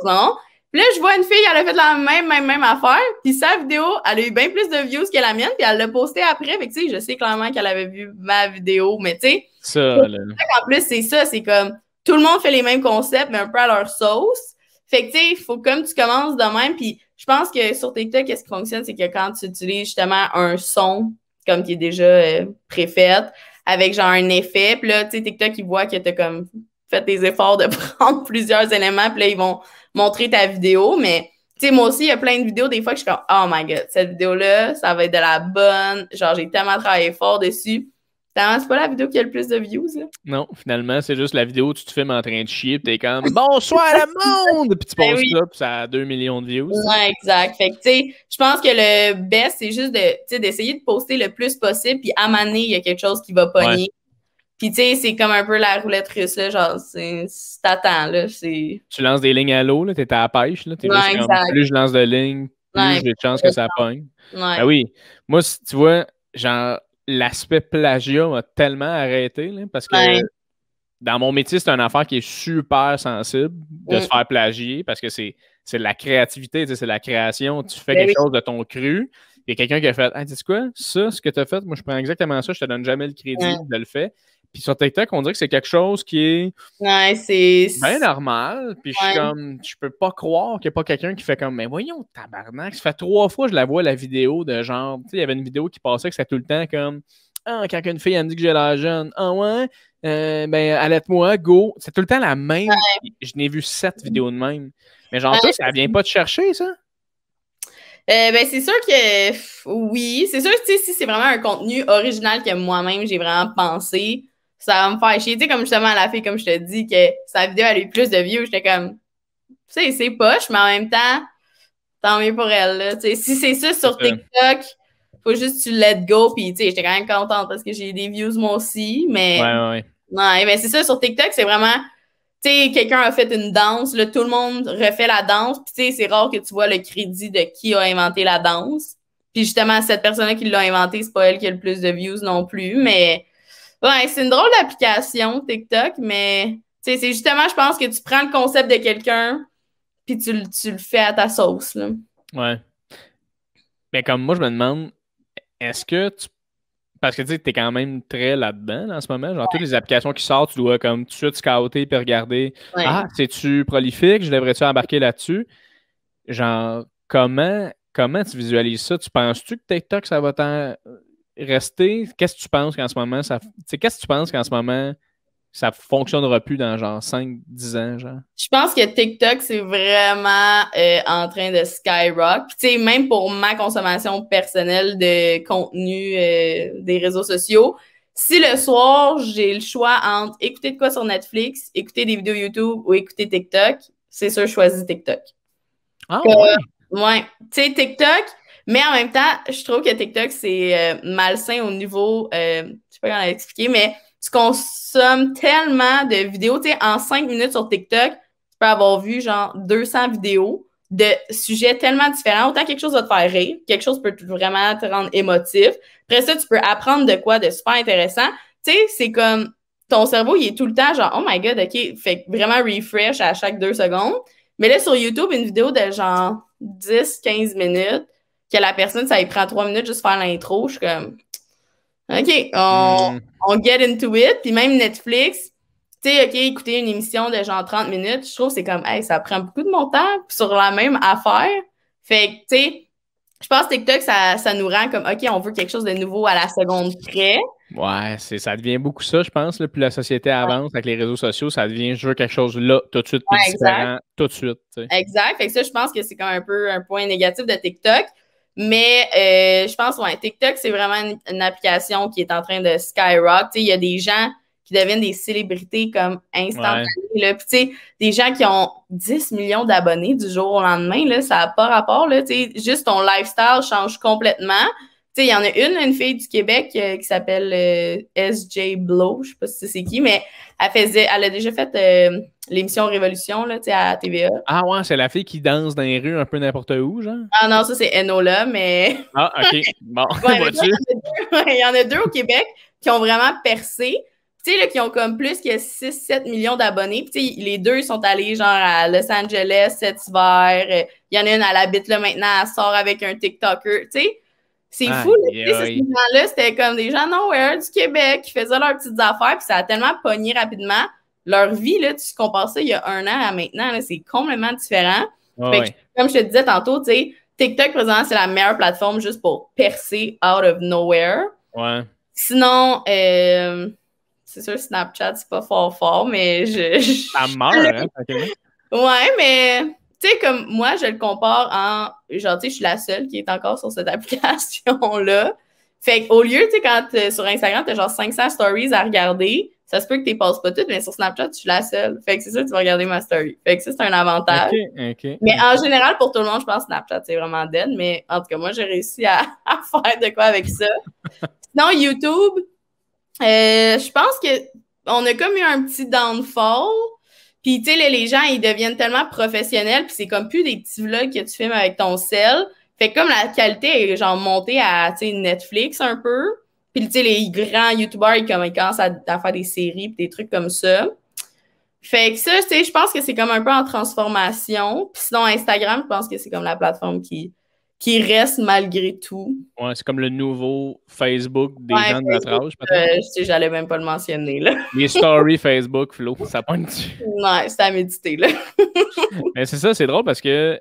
non. Puis là, je vois une fille, elle a fait la même affaire. Puis sa vidéo, elle a eu bien plus de views que la mienne. Puis elle l'a postée après. Fait que, tu sais, je sais clairement qu'elle avait vu ma vidéo. Mais, tu sais, en plus, c'est ça. C'est comme, tout le monde fait les mêmes concepts, mais un peu à leur sauce. Fait que, tu sais, il faut comme tu commences de même. Puis je pense que sur TikTok, ce qui fonctionne, c'est que quand tu utilises justement un son comme qui est déjà préfaite, avec genre un effet. Puis là, tu sais, TikTok, ils voient que t'as comme fait des efforts de prendre plusieurs éléments, puis là, ils vont montrer ta vidéo. Mais, tu sais, moi aussi, il y a plein de vidéos, des fois, que je suis comme, oh my God, cette vidéo-là, ça va être de la bonne. Genre, j'ai tellement travaillé fort dessus. C'est pas la vidéo qui a le plus de views, là. Non, finalement, c'est juste la vidéo où tu te filmes en train de chier, puis t'es comme bonsoir le monde! Puis tu Ben postes oui. ça, puis ça a 2 millions de views. Ouais, exact. Fait que, tu sais, je pense que le best, c'est juste de, tu sais, d'essayer de poster le plus possible, puis à un moment donné, il y a quelque chose qui va pogner. Ouais. Puis, tu sais, c'est comme un peu la roulette russe, là, genre, c'est t'attends, là, c'est... Tu lances des lignes à l'eau, là, t'es à la pêche, là, t'es juste comme, exact. plus je lance de lignes, plus Ouais, j'ai de chances que ça pogne. ouais. Ben oui, moi, tu vois, genre, l'aspect plagiat m'a tellement arrêté, là, parce que dans mon métier, c'est une affaire qui est super sensible de se faire plagier, parce que c'est de la créativité, tu sais, c'est de la création. Tu fais quelque chose de ton cru, il y a quelqu'un qui a fait, hey, tu sais quoi, ça, ce que tu as fait, moi, je prends exactement ça, je te donne jamais le crédit de le faire. Puis sur TikTok, on dirait que c'est quelque chose qui est bien normal. Puis je suis comme, je peux pas croire qu'il n'y a pas quelqu'un qui fait comme, mais voyons, tabarnak, ça fait 3 fois que je la vois, la vidéo de genre, tu sais, il y avait une vidéo qui passait que c'était tout le temps comme, ah, quand une fille, elle me dit que j'ai l'air jeune, ah ouais, ben, allaite-moi, go. C'est tout le temps la même. Je n'ai vu 7 vidéos de même. Mais genre, toi, ça vient pas te chercher, ça? Ben, c'est sûr que oui. C'est sûr que si c'est vraiment un contenu original que moi-même j'ai vraiment pensé, ça va me faire chier. Tu sais, comme justement la fille, comme je te dis, que sa vidéo a eu plus de views, j'étais comme, tu sais, c'est poche, mais en même temps, tant mieux pour elle. Là. Tu sais, si c'est ça sur TikTok, faut juste que tu let go. Puis, tu sais, j'étais quand même contente parce que j'ai des views moi aussi. Mais, ouais. Mais c'est ça, sur TikTok, c'est vraiment. Tu sais, quelqu'un a fait une danse, là, tout le monde refait la danse, puis tu sais, c'est rare que tu vois le crédit de qui a inventé la danse. Puis justement, cette personne-là qui l'a inventé, c'est pas elle qui a le plus de views non plus, mais ouais, c'est une drôle d'application, TikTok, mais tu sais, c'est justement, je pense que tu prends le concept de quelqu'un, puis tu le fais à ta sauce, là. Ouais. Mais comme moi, je me demande, est-ce que tu... Parce que tu sais, t'es quand même très là-dedans en ce moment. Genre, toutes les applications qui sortent, tu dois comme tout de suite scouter puis regarder. Ah, c'est-tu prolifique? Je devrais-tu embarquer là-dessus? Genre, comment tu visualises ça? Tu penses-tu que TikTok, ça va t'en rester? Qu'est-ce que tu penses qu'en ce moment, qu'est-ce que tu penses qu'en ce moment, ça fonctionnera plus dans genre 5-10 ans, genre? Je pense que TikTok, c'est vraiment en train de skyrock. Tu sais, même pour ma consommation personnelle de contenu des réseaux sociaux, si le soir, j'ai le choix entre écouter de quoi sur Netflix, écouter des vidéos YouTube ou écouter TikTok, c'est sûr, je choisis TikTok. Ah ouais? Ouais. Tu sais, TikTok, mais en même temps, je trouve que TikTok, c'est malsain au niveau, je sais pas comment l'expliquer, mais tu consommes tellement de vidéos. Tu sais, en 5 minutes sur TikTok, tu peux avoir vu genre 200 vidéos de sujets tellement différents. Autant quelque chose va te faire rire, quelque chose peut vraiment te rendre émotif. Après ça, tu peux apprendre de quoi de super intéressant. Tu sais, c'est comme ton cerveau, il est tout le temps genre, oh my God, OK, fait vraiment refresh à chaque 2 secondes. Mais là, sur YouTube, une vidéo de genre 10-15 minutes, que la personne, ça lui prend 3 minutes juste faire l'intro, je suis comme, OK, on get into it. Puis même Netflix, tu sais, OK, écouter une émission de genre 30 minutes, je trouve que c'est comme, hey, ça prend beaucoup de mon temps sur la même affaire. Fait que, tu sais, je pense que TikTok, ça nous rend comme, OK, on veut quelque chose de nouveau à la seconde près. Ouais, ça devient beaucoup ça, je pense. Là, plus la société avance avec les réseaux sociaux, ça devient, je veux quelque chose là, tout de suite, plus différent, tout de suite. T'sais. Exact. Fait que ça, je pense que c'est comme un peu un point négatif de TikTok. Mais je pense, ouais, TikTok, c'est vraiment une application qui est en train de skyrock. Il y a des gens qui deviennent des célébrités comme instantanées. Puis, tu sais, des gens qui ont 10 millions d'abonnés du jour au lendemain, là, ça n'a pas rapport. Là, juste ton lifestyle change complètement. Tu sais, il y en a une fille du Québec qui s'appelle SJ Blow, je sais pas si c'est qui, mais elle a déjà fait l'émission Révolution là, à TVA. Ah ouais, c'est la fille qui danse dans les rues un peu n'importe où, genre? Ah non, ça c'est Enola, mais... Ah, OK. Bon, il y en a deux au Québec qui ont vraiment percé, tu sais, qui ont comme plus que 6-7 millions d'abonnés. Puis, les deux sont allés genre à Los Angeles cet hiver. Il y en a une, elle habite là maintenant, elle sort avec un TikToker, tu sais. C'est fou, là. Ces gens-là, c'était comme des gens nowhere du Québec qui faisaient leurs petites affaires, puis ça a tellement pogné rapidement. Leur vie, là, tu compares ça il y a 1 an à maintenant, là, c'est complètement différent. Fait que, comme je te disais tantôt, tu sais, TikTok, présentement, c'est la meilleure plateforme juste pour percer out of nowhere. Ouais. Sinon, c'est sûr, Snapchat, c'est pas fort, mais Ça meurt, hein, tranquillement. Ouais, mais tu sais, comme moi, je le compare genre, tu sais, je suis la seule qui est encore sur cette application-là. Fait qu'au lieu, tu sais, quand sur Instagram, t'as genre 500 stories à regarder, ça se peut que tu les passes pas toutes, mais sur Snapchat, je suis la seule. Fait que c'est sûr que tu vas regarder ma story. Fait que ça, c'est un avantage. Mais en général, pour tout le monde, je pense que Snapchat, c'est vraiment dead. Mais en tout cas, moi, j'ai réussi à faire de quoi avec ça. Sinon, YouTube, je pense que on a comme eu un petit downfall. Puis, tu sais, les gens, ils deviennent tellement professionnels, puis c'est comme plus des petits vlogs que tu filmes avec ton cell. Fait que comme la qualité est genre montée à, tu sais, Netflix un peu, puis, tu sais, les grands YouTubers, ils commencent à faire des séries puis des trucs comme ça. Fait que ça, tu sais, je pense que c'est comme un peu en transformation. Puis sinon, Instagram, je pense que c'est comme la plateforme qui reste malgré tout. Ouais, c'est comme le nouveau Facebook des gens de notre âge, peut-être. J'allais même pas le mentionner, là. Les stories Facebook, Flo, ça pogne dessus. Ouais, c'est à méditer, là. Mais c'est ça, c'est drôle parce que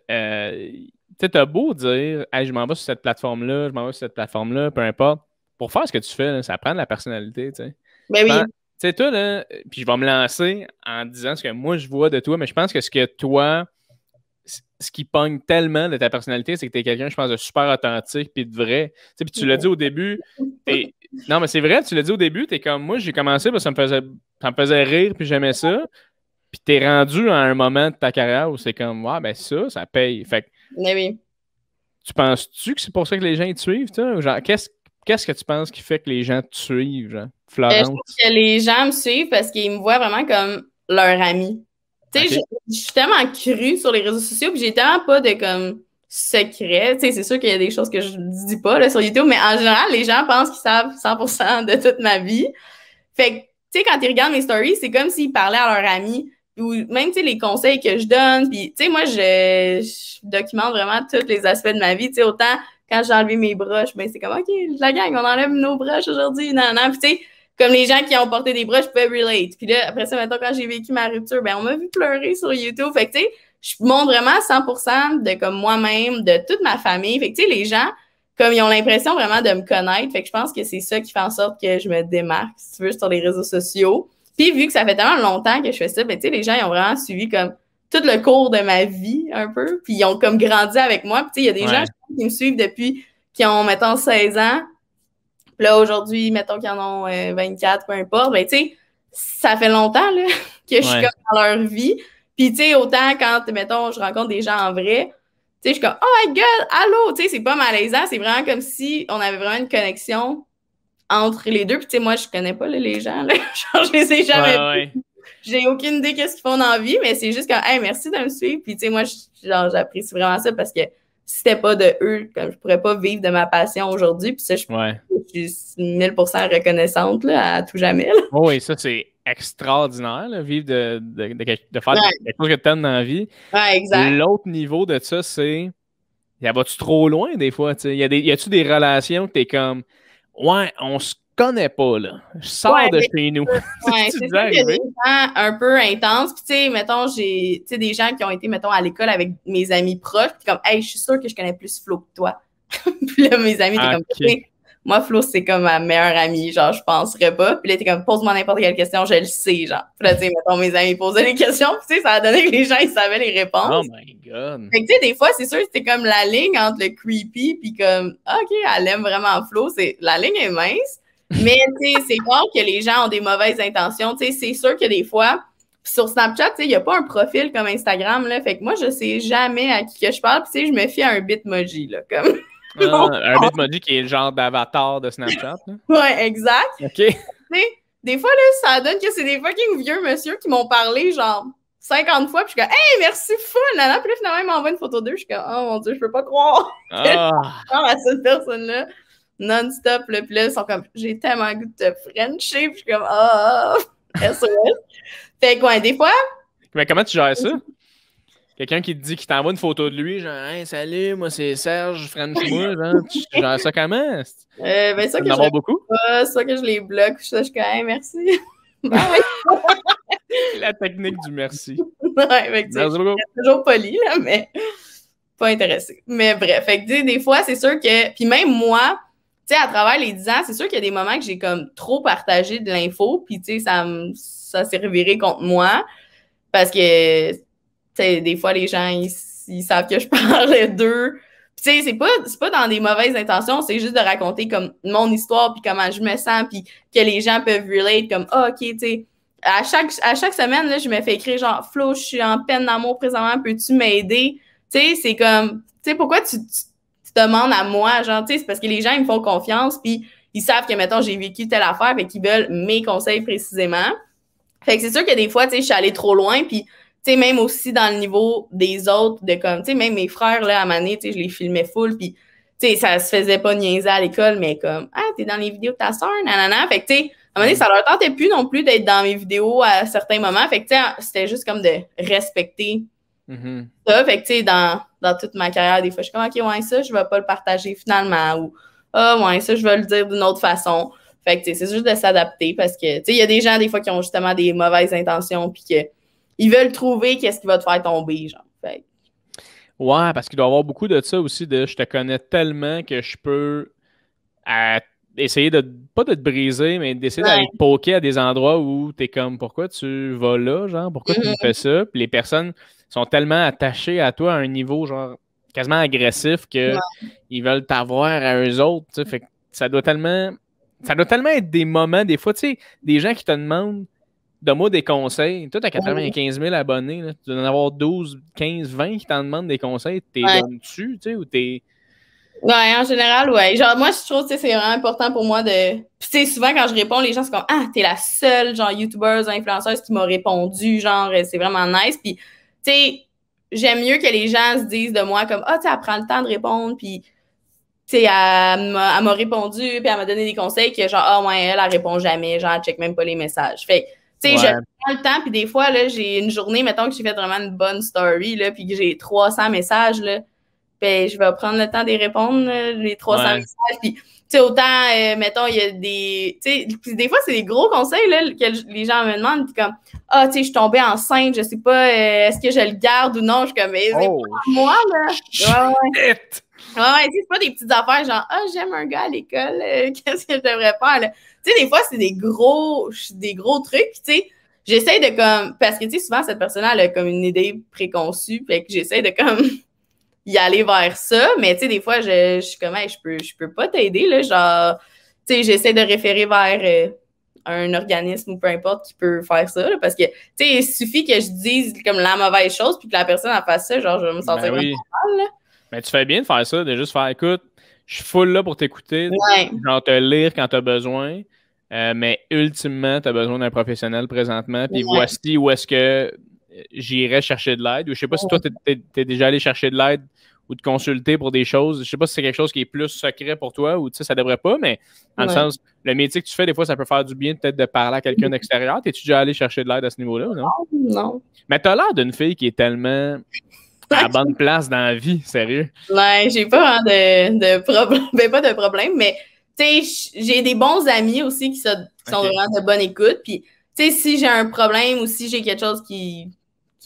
tu t'as beau dire hey, je m'en vais sur cette plateforme-là, je m'en vais sur cette plateforme-là, peu importe. Pour faire ce que tu fais, là, ça prend de la personnalité, tu sais. Ben oui. Tu sais, toi, là, puis je vais me lancer en disant ce que moi je vois de toi, mais je pense que ce que toi, ce qui pogne tellement de ta personnalité, c'est que t'es quelqu'un, je pense, de super authentique puis de vrai. Tu sais, puis tu l'as dit au début, non, mais c'est vrai, tu l'as dit au début, t'es comme moi, j'ai commencé parce que ça me faisait rire puis j'aimais ça. Puis t'es rendu à un moment de ta carrière où c'est comme, ouais, ben ça paye. Fait que, mais oui. tu penses-tu que c'est pour ça que les gens te suivent, toi? Genre, qu'est-ce que tu penses qui fait que les gens te suivent, genre? Florence? Je pense que les gens me suivent parce qu'ils me voient vraiment comme leur ami. Tu sais, je suis tellement crue sur les réseaux sociaux, puis j'ai tellement pas de comme secret. Tu sais, c'est sûr qu'il y a des choses que je dis pas là, sur YouTube, mais en général, les gens pensent qu'ils savent 100% de toute ma vie. Fait que, tu sais, quand ils regardent mes stories, c'est comme s'ils parlaient à leur ami. Ou même, tu sais, les conseils que je donne. Puis, tu sais, moi, je documente vraiment tous les aspects de ma vie. Tu sais, autant quand j'ai enlevé mes broches, ben c'est comme, OK, la gang, on enlève nos broches aujourd'hui. Non, non. Puis, tu sais, comme les gens qui ont porté des broches peuvent relate. Puis là, après ça, maintenant, quand j'ai vécu ma rupture, ben on m'a vu pleurer sur YouTube. Fait que, tu sais, je montre vraiment 100% de comme moi-même, de toute ma famille. Fait que, tu sais, les gens, comme ils ont l'impression vraiment de me connaître. Fait que je pense que c'est ça qui fait en sorte que je me démarque, si tu veux, sur les réseaux sociaux. Puis vu que ça fait tellement longtemps que je fais ça, ben, tu sais, les gens, ils ont vraiment suivi comme tout le cours de ma vie, un peu. Puis ils ont comme grandi avec moi. Puis, tu sais, il y a des gens qui me suivent depuis, qui ont, mettons, 16 ans. Puis là, aujourd'hui, mettons qu'ils en ont 24, peu importe. Ben, tu sais, ça fait longtemps, là, que je suis comme dans leur vie. Puis, tu sais, autant quand, mettons, je rencontre des gens en vrai, tu sais, je suis comme, oh my God, allô! Tu sais, c'est pas malaisant. C'est vraiment comme si on avait vraiment une connexion entre les deux. Puis, tu sais, moi, je connais pas là, les gens. Là. Genre, je les ai jamais vus. J'ai aucune idée qu'est-ce qu'ils font dans la vie, mais c'est juste comme, hey, merci de me suivre. Puis, tu sais, moi, j'apprécie vraiment ça parce que si c'était pas de eux, comme je pourrais pas vivre de ma passion aujourd'hui. Puis ça, je suis 1000% reconnaissante là, à tout jamais. Là. Oh, oui, ça, c'est extraordinaire, là, vivre de faire quelque chose que tu aimes dans la vie. Ouais, exact. L'autre niveau de ça, c'est vas-tu trop loin des fois? Y a-tu des relations que t'es comme ouais, on se connaît pas, là. Je sors de chez nous. Ouais, c'est ça qu'il y a des gens un peu intenses. Puis, tu sais, mettons, j'ai des gens qui ont été, mettons, à l'école avec mes amis proches. Puis, comme, hey, je suis sûre que je connais plus Flo que toi. Puis là, mes amis, t'es comme, okay. Moi, Flo, c'est comme ma meilleure amie. Genre, je penserais pas. Puis là, t'es comme, pose-moi n'importe quelle question, je le sais, genre. Puis là, tu sais, mettons, mes amis posaient les questions. Puis, tu sais, ça a donné que les gens, ils savaient les réponses. Oh my God. Fait que, tu sais, des fois, c'est sûr, c'est comme la ligne entre le creepy puis comme, OK, elle aime vraiment Flo. La ligne est mince. Mais, tu sais, c'est rare que les gens ont des mauvaises intentions. Tu sais, c'est sûr que des fois, puis sur Snapchat, tu sais, il n'y a pas un profil comme Instagram, là. Fait que moi, je sais jamais à qui que je parle. Puis, tu sais, je me fie à un Bitmoji, là, comme... un Bitmoji qui est le genre d'avatar de Snapchat, là. Ouais, exact. OK. Tu sais, des fois, là, ça donne que c'est des fucking vieux monsieur qui m'ont parlé, genre, 50 fois, puis je suis comme, hey, merci full, nana. Puis là, finalement, ils m'envoient une photo d'eux. Je suis comme, oh mon Dieu, je peux pas croire à cette personne-là. Non-stop, là. Puis là, ils sont comme, j'ai tellement goût de te frencher. Puis je suis comme, SOS. Fait que, ouais, des fois. Mais comment tu gères ça? Quelqu'un qui te dit qu'il t'envoie une photo de lui, genre, hey, salut, moi c'est Serge, French-moi, genre, tu gères ça comment? Ben, ça que je beaucoup? Soit que je les bloque, ça, je suis comme, hey, merci. La technique du merci. Ouais, fait que, merci beaucoup. Toujours poli, là, mais pas intéressé. Mais bref, fait que, des fois, c'est sûr que. Puis même moi, sais, à travers les 10 ans, c'est sûr qu'il y a des moments que j'ai comme trop partagé de l'info, puis tu sais, ça s'est reviré contre moi, parce que, tu sais, des fois, les gens, ils savent que je parle d'eux. Puis tu sais, c'est pas dans des mauvaises intentions, c'est juste de raconter comme mon histoire, puis comment je me sens, puis que les gens peuvent relate, comme, ah, OK, tu sais, à chaque semaine, là, je me fais écrire genre, Flo, je suis en peine d'amour présentement, peux-tu m'aider? Tu sais, c'est comme, tu sais, pourquoi tu demandes à moi, genre, tu sais, c'est parce que les gens, ils me font confiance, puis ils savent que, mettons, j'ai vécu telle affaire, et qu'ils veulent mes conseils précisément. Fait que c'est sûr que des fois, tu sais, je suis allée trop loin, puis, tu sais, même aussi dans le niveau des autres, de comme, tu sais, même mes frères, là, à Mané, tu sais, je les filmais full, puis, tu sais, ça se faisait pas niaiser à l'école, mais comme, ah, t'es dans les vidéos de ta soeur, nanana. Fait que, tu sais, à un moment donné, ça leur tentait plus non plus d'être dans mes vidéos à certains moments. Fait que, tu sais, c'était juste comme de respecter ça. Fait que, tu sais, dans toute ma carrière, des fois, je suis comme, OK, ouais, ça, je vais pas le partager finalement. Ou, ah, ouais, ça, je vais le dire d'une autre façon. Fait que, tu sais, c'est juste de s'adapter parce que, tu sais, il y a des gens, des fois, qui ont justement des mauvaises intentions puis qu'ils veulent trouver qu'est-ce qui va te faire tomber, genre. Fait que... Ouais, parce qu'il doit y avoir beaucoup de ça aussi, de je te connais tellement que je peux essayer de, pas de te briser, mais d'essayer d'aller te poker à des endroits où t'es comme, pourquoi tu vas là, genre, pourquoi tu me fais ça? Puis les personnes sont tellement attachées à toi à un niveau, genre, quasiment agressif que ils veulent t'avoir à eux autres, tu sais. Fait que ça doit tellement être des moments, des fois, tu sais, des gens qui te demandent, donne-moi des conseils. Toi, t'as 95 000 abonnés, là. Tu dois en avoir 12, 15, 20 qui t'en demandent des conseils. T'es donnes-tu, tu sais, ou t'es... Ouais, en général, ouais. Genre, moi, je trouve que c'est vraiment important pour moi de. Puis, tu sais, souvent, quand je réponds, les gens sont comme, ah, t'es la seule, genre, YouTubeuse, influenceuse qui m'a répondu, genre, c'est vraiment nice. Puis, tu sais, j'aime mieux que les gens se disent de moi comme, ah, tu sais, elle prend le temps de répondre, puis, tu sais, elle m'a répondu, puis elle m'a donné des conseils que, genre, ah, ouais, elle répond jamais, genre, elle check même pas les messages. Fait que, tu sais, je prends le temps, puis des fois, là, j'ai une journée, mettons que j'ai fait vraiment une bonne story, là, puis que j'ai 300 messages, là. Ben, je vais prendre le temps d'y répondre, les 300 messages. Puis, tu sais, autant, mettons, il y a des... Tu sais, des fois, c'est des gros conseils là, que les gens me demandent. Puis comme, ah, tu sais, je suis tombée enceinte, je sais pas, est-ce que je le garde ou non? Je suis comme, mais c'est pas moi, là. Ouais, c'est pas des petites affaires genre, ah, j'aime un gars à l'école, qu'est-ce que je devrais faire, là? Tu sais, des fois, c'est des gros trucs. Puis, tu sais, j'essaie de comme... Parce que, tu sais, souvent, cette personne-là, elle a comme une idée préconçue. Fait que j'essaie de comme... y aller vers ça, mais tu sais, des fois, je suis comme, hey, je peux pas t'aider, là, genre, tu sais, j'essaie de référer vers un organisme ou peu importe qui peut faire ça, là, parce que, tu sais, il suffit que je dise comme la mauvaise chose puis que la personne en fasse ça, genre, je vais me sentir vraiment mal, là. Mais tu fais bien de faire ça, de juste faire, écoute, je suis full là pour t'écouter, genre te lire quand t'as besoin, mais ultimement, t'as besoin d'un professionnel présentement, puis voici où est-ce que j'irais chercher de l'aide, ou je sais pas si toi, t'es déjà allé chercher de l'aide ou de consulter pour des choses. Je sais pas si c'est quelque chose qui est plus secret pour toi ou tu sais, ça devrait pas, mais dans le sens, le métier que tu fais, des fois, ça peut faire du bien peut-être de parler à quelqu'un d'extérieur. T'es-tu déjà allé chercher de l'aide à ce niveau-là, non? Non. Mais t'as l'air d'une fille qui est tellement à la bonne place dans la vie, sérieux. Ouais, j'ai pas vraiment de problème. Ben, pas de problème, mais tu sais, j'ai des bons amis aussi qui sont vraiment de bonne écoute. Puis, tu sais, si j'ai un problème ou si j'ai quelque chose qui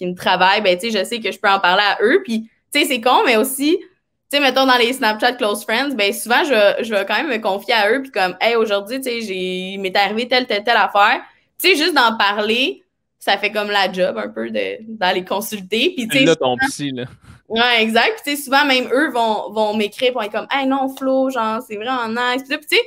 me travaille, ben, tu sais, je sais que je peux en parler à eux. Puis, tu sais, c'est con, mais aussi, tu sais, mettons dans les Snapchat Close Friends, ben, souvent, je vais quand même me confier à eux. Puis, comme, hey, aujourd'hui, tu sais, il m'est arrivé telle affaire. Tu sais, juste d'en parler, ça fait comme la job un peu d'aller consulter. Puis, tu sais, là, ton psy, là. Ouais, exact. Puis, tu sais, souvent, même eux vont m'écrire pour être comme, hey, non, Flo, genre, c'est vraiment nice. Puis, tu sais,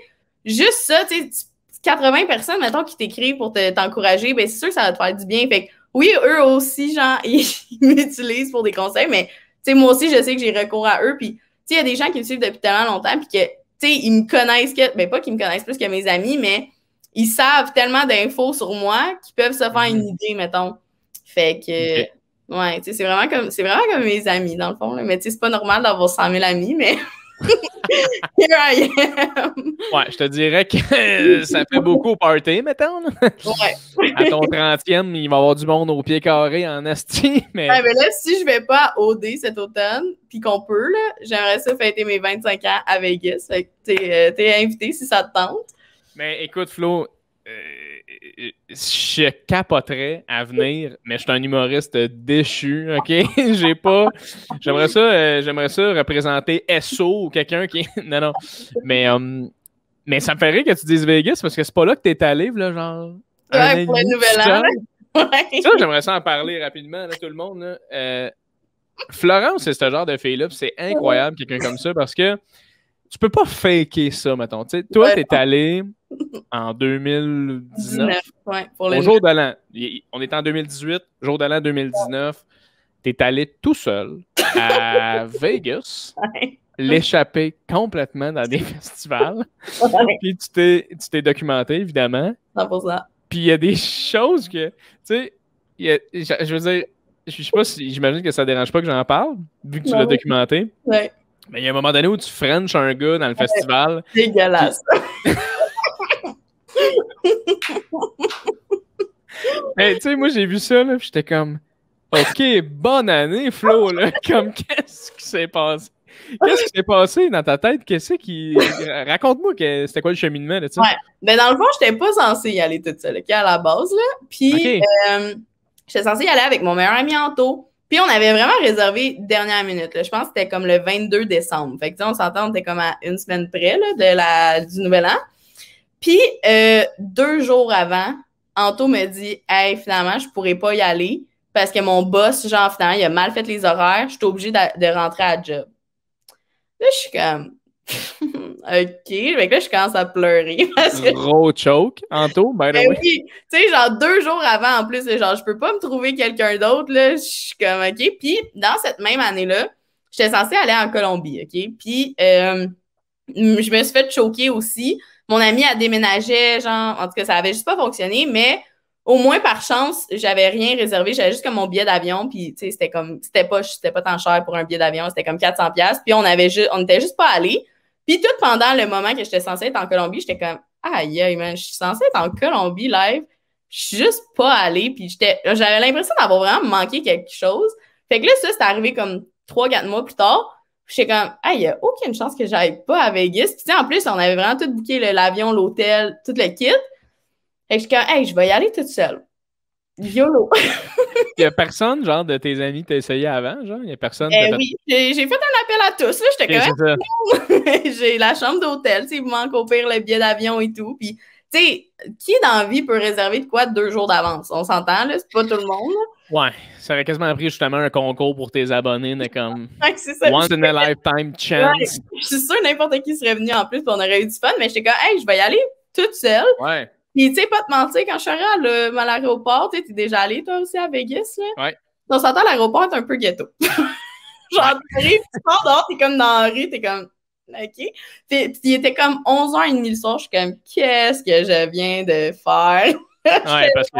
juste ça, tu sais, 80 personnes, mettons, qui t'écrivent pour t'encourager, ben, c'est sûr que ça va te faire du bien. Fait que, oui, eux aussi, genre, ils m'utilisent pour des conseils, mais, tu sais, moi aussi, je sais que j'ai recours à eux. Puis, tu sais, il y a des gens qui me suivent depuis tellement longtemps, puis que, tu sais, ils me connaissent, ben, pas qu'ils me connaissent plus que mes amis, mais ils savent tellement d'infos sur moi qu'ils peuvent se faire une idée, mettons. Fait que, ouais, tu sais, c'est vraiment comme mes amis, dans le fond, là. Mais, tu sais, c'est pas normal d'avoir 100 000 amis, mais here I am. Ouais, je te dirais que ça fait beaucoup au party, mettons. Ouais. À ton 30e, il va y avoir du monde au pied carré en asti, mais... Ouais, mais là, si je vais pas à OD cet automne, puis qu'on peut, là, j'aimerais ça fêter mes 25 ans à Vegas. Fait que t'es invité si ça te tente. Mais écoute, Flo, je capoterais à venir, mais je suis un humoriste déchu, OK? J'aimerais ça représenter SO ou quelqu'un qui... Non. Mais Mais ça me fait rire que tu dises Vegas parce que c'est pas là que t'es allé, là, genre. Ouais, pour le nouvel an. Ouais. Ça, j'aimerais ça en parler rapidement, là, tout le monde. Là. Florence, c'est ce genre de fille-là, puis c'est incroyable, quelqu'un comme ça, parce que tu peux pas faker ça, mettons. T'sais, toi, t'es allé en 2019. Ouais, au jour de l'an. On est en 2018, jour de l'an 2019. T'es allé tout seul à Vegas, l'échapper complètement dans des festivals. Puis tu t'es documenté, évidemment. 100%. Puis il y a des choses que, tu sais, je veux dire, je sais pas si, j'imagine que ça dérange pas que j'en parle, vu que tu l'as documenté. Ouais. Mais il y a un moment donné où tu frenches un gars dans le festival. Dégueulasse. Hey, tu sais, moi, j'ai vu ça, là, puis j'étais comme, OK, bonne année, Flo, là. Comme, qu'est-ce qui s'est passé? Qu'est-ce qui s'est passé dans ta tête? Qu'est-ce qui. Raconte-moi que c'était quoi le cheminement, là, tu sais. Ouais. Mais dans le fond, j'étais pas censée y aller toute seule, OK, à la base, là. Puis, j'étais censée y aller avec mon meilleur ami Anto. Puis, on avait vraiment réservé dernière minute, là. Je pense que c'était comme le 22 décembre. Fait que, tu sais, on s'entend, on était comme à une semaine près, là, du Nouvel An. Puis, 2 jours avant, Anto me dit « Hey, finalement, je pourrais pas y aller parce que mon boss, genre, finalement, il a mal fait les horaires. Je suis obligée de rentrer à job. » Là, je suis comme « OK. » Fait que là, je commence à pleurer. Gros choke, Anto, by the way. Oui, tu sais, genre 2 jours avant, en plus, genre, je peux pas me trouver quelqu'un d'autre, là. Je suis comme « OK. » Puis, dans cette même année-là, j'étais censée aller en Colombie, OK? Puis, je me suis fait choquer aussi. Mon ami a déménagé, genre, en tout cas, ça avait juste pas fonctionné, mais au moins, par chance, j'avais rien réservé. J'avais juste comme mon billet d'avion, puis, tu sais, c'était pas tant cher pour un billet d'avion, c'était comme 400$, puis on était juste pas allés. Puis tout pendant le moment que j'étais censée être en Colombie, j'étais comme, aïe, aïe, man, je suis censée être en Colombie live, je suis juste pas allée, puis j'avais l'impression d'avoir vraiment manqué quelque chose. Fait que là, ça, c'est arrivé comme 3-4 mois plus tard. J'étais comme, il n'y a aucune chance que j'aille pas à Vegas. Puis, en plus, on avait vraiment tout booké, l'avion, l'hôtel, tout le kit. Fait que je suis comme, je vais y aller toute seule. YOLO. Il n'y a personne, genre, de tes amis qui t'a essayé avant, genre? Il n'y a personne. Oui, j'ai fait un appel à tous, là. J'étais comme, j'ai la chambre d'hôtel, tu sais, il me manque au pire le billet d'avion et tout. Puis, tu sais, qui dans la vie peut réserver de quoi 2 jours d'avance? On s'entend, là, c'est pas tout le monde, là. Ouais, ça aurait quasiment pris justement un concours pour tes abonnés, mais comme c'est ça. once in a lifetime chance. Ouais, je suis sûre n'importe qui serait venu en plus, puis on aurait eu du fun, mais j'étais comme, je vais y aller toute seule. Ouais. Puis, tu sais, pas te mentir, quand je suis arrivée à l'aéroport, tu sais, t'es déjà allé, toi aussi, à Vegas, là? Ouais. On s'entend, l'aéroport est un peu ghetto. Genre, tu pars dehors, t'es comme dans la rue, t'es comme, OK. Puis, il était comme 11h30 le soir, je suis comme, qu'est-ce que je viens de faire? Ouais, parce que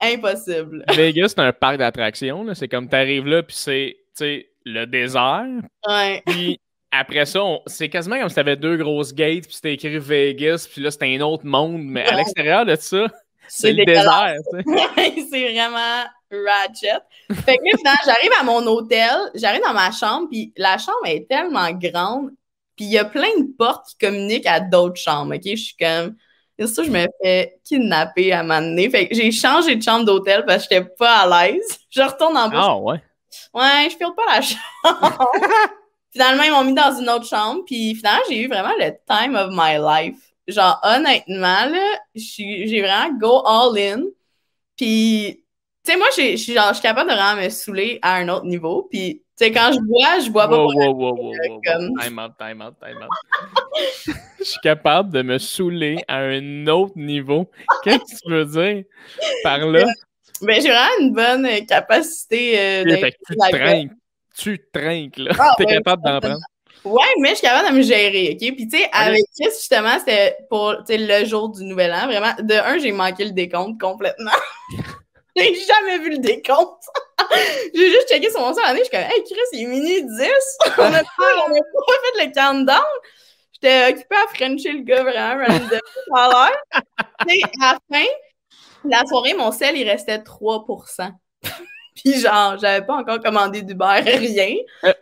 impossible. Vegas, c'est un parc d'attractions. C'est comme t'arrives là, puis c'est le désert. Ouais. Puis après ça, c'est quasiment comme si t'avais 2 grosses gates, puis c'était écrit Vegas, puis là, c'était un autre monde. Mais à l'extérieur de ça, c'est le désert. C'est vraiment ratchet. Fait que là, finalement, j'arrive à mon hôtel, j'arrive dans ma chambre, puis la chambre est tellement grande, puis il y a plein de portes qui communiquent à d'autres chambres, OK? Je suis comme... C'est ça, je me fais kidnapper à un moment donné. Fait que j'ai changé de chambre d'hôtel parce que j'étais pas à l'aise. Je retourne en bas. Ah ouais? Ouais, je file pas la chambre. Finalement, ils m'ont mis dans une autre chambre. Puis finalement, j'ai eu vraiment le time of my life. Genre, honnêtement, là, j'ai vraiment go all in. Puis, tu sais, moi, je suis capable de vraiment me saouler à un autre niveau. Puis, tu sais, quand je bois pas pour comme... Time out. Je suis capable de me saouler à un autre niveau. Qu'est-ce que tu veux dire par là? Ben, j'ai vraiment une bonne capacité tu trinques, là. T'es capable d'en prendre. Ouais, mais je suis capable de me gérer, OK? Puis, tu sais, avec Chris, justement, c'était pour le jour du Nouvel An. Vraiment, de un, j'ai manqué le décompte complètement. J'ai jamais vu le décompte. J'ai juste checké sur mon sel. Je suis comme, hey, Chris, il est minuit 10. On a pas fait le countdown. J'étais occupée à frencher le gars vraiment random à l'heure. Tu sais, à la fin, la soirée, mon sel, il restait 3%. Puis genre, j'avais pas encore commandé d'Uber, rien.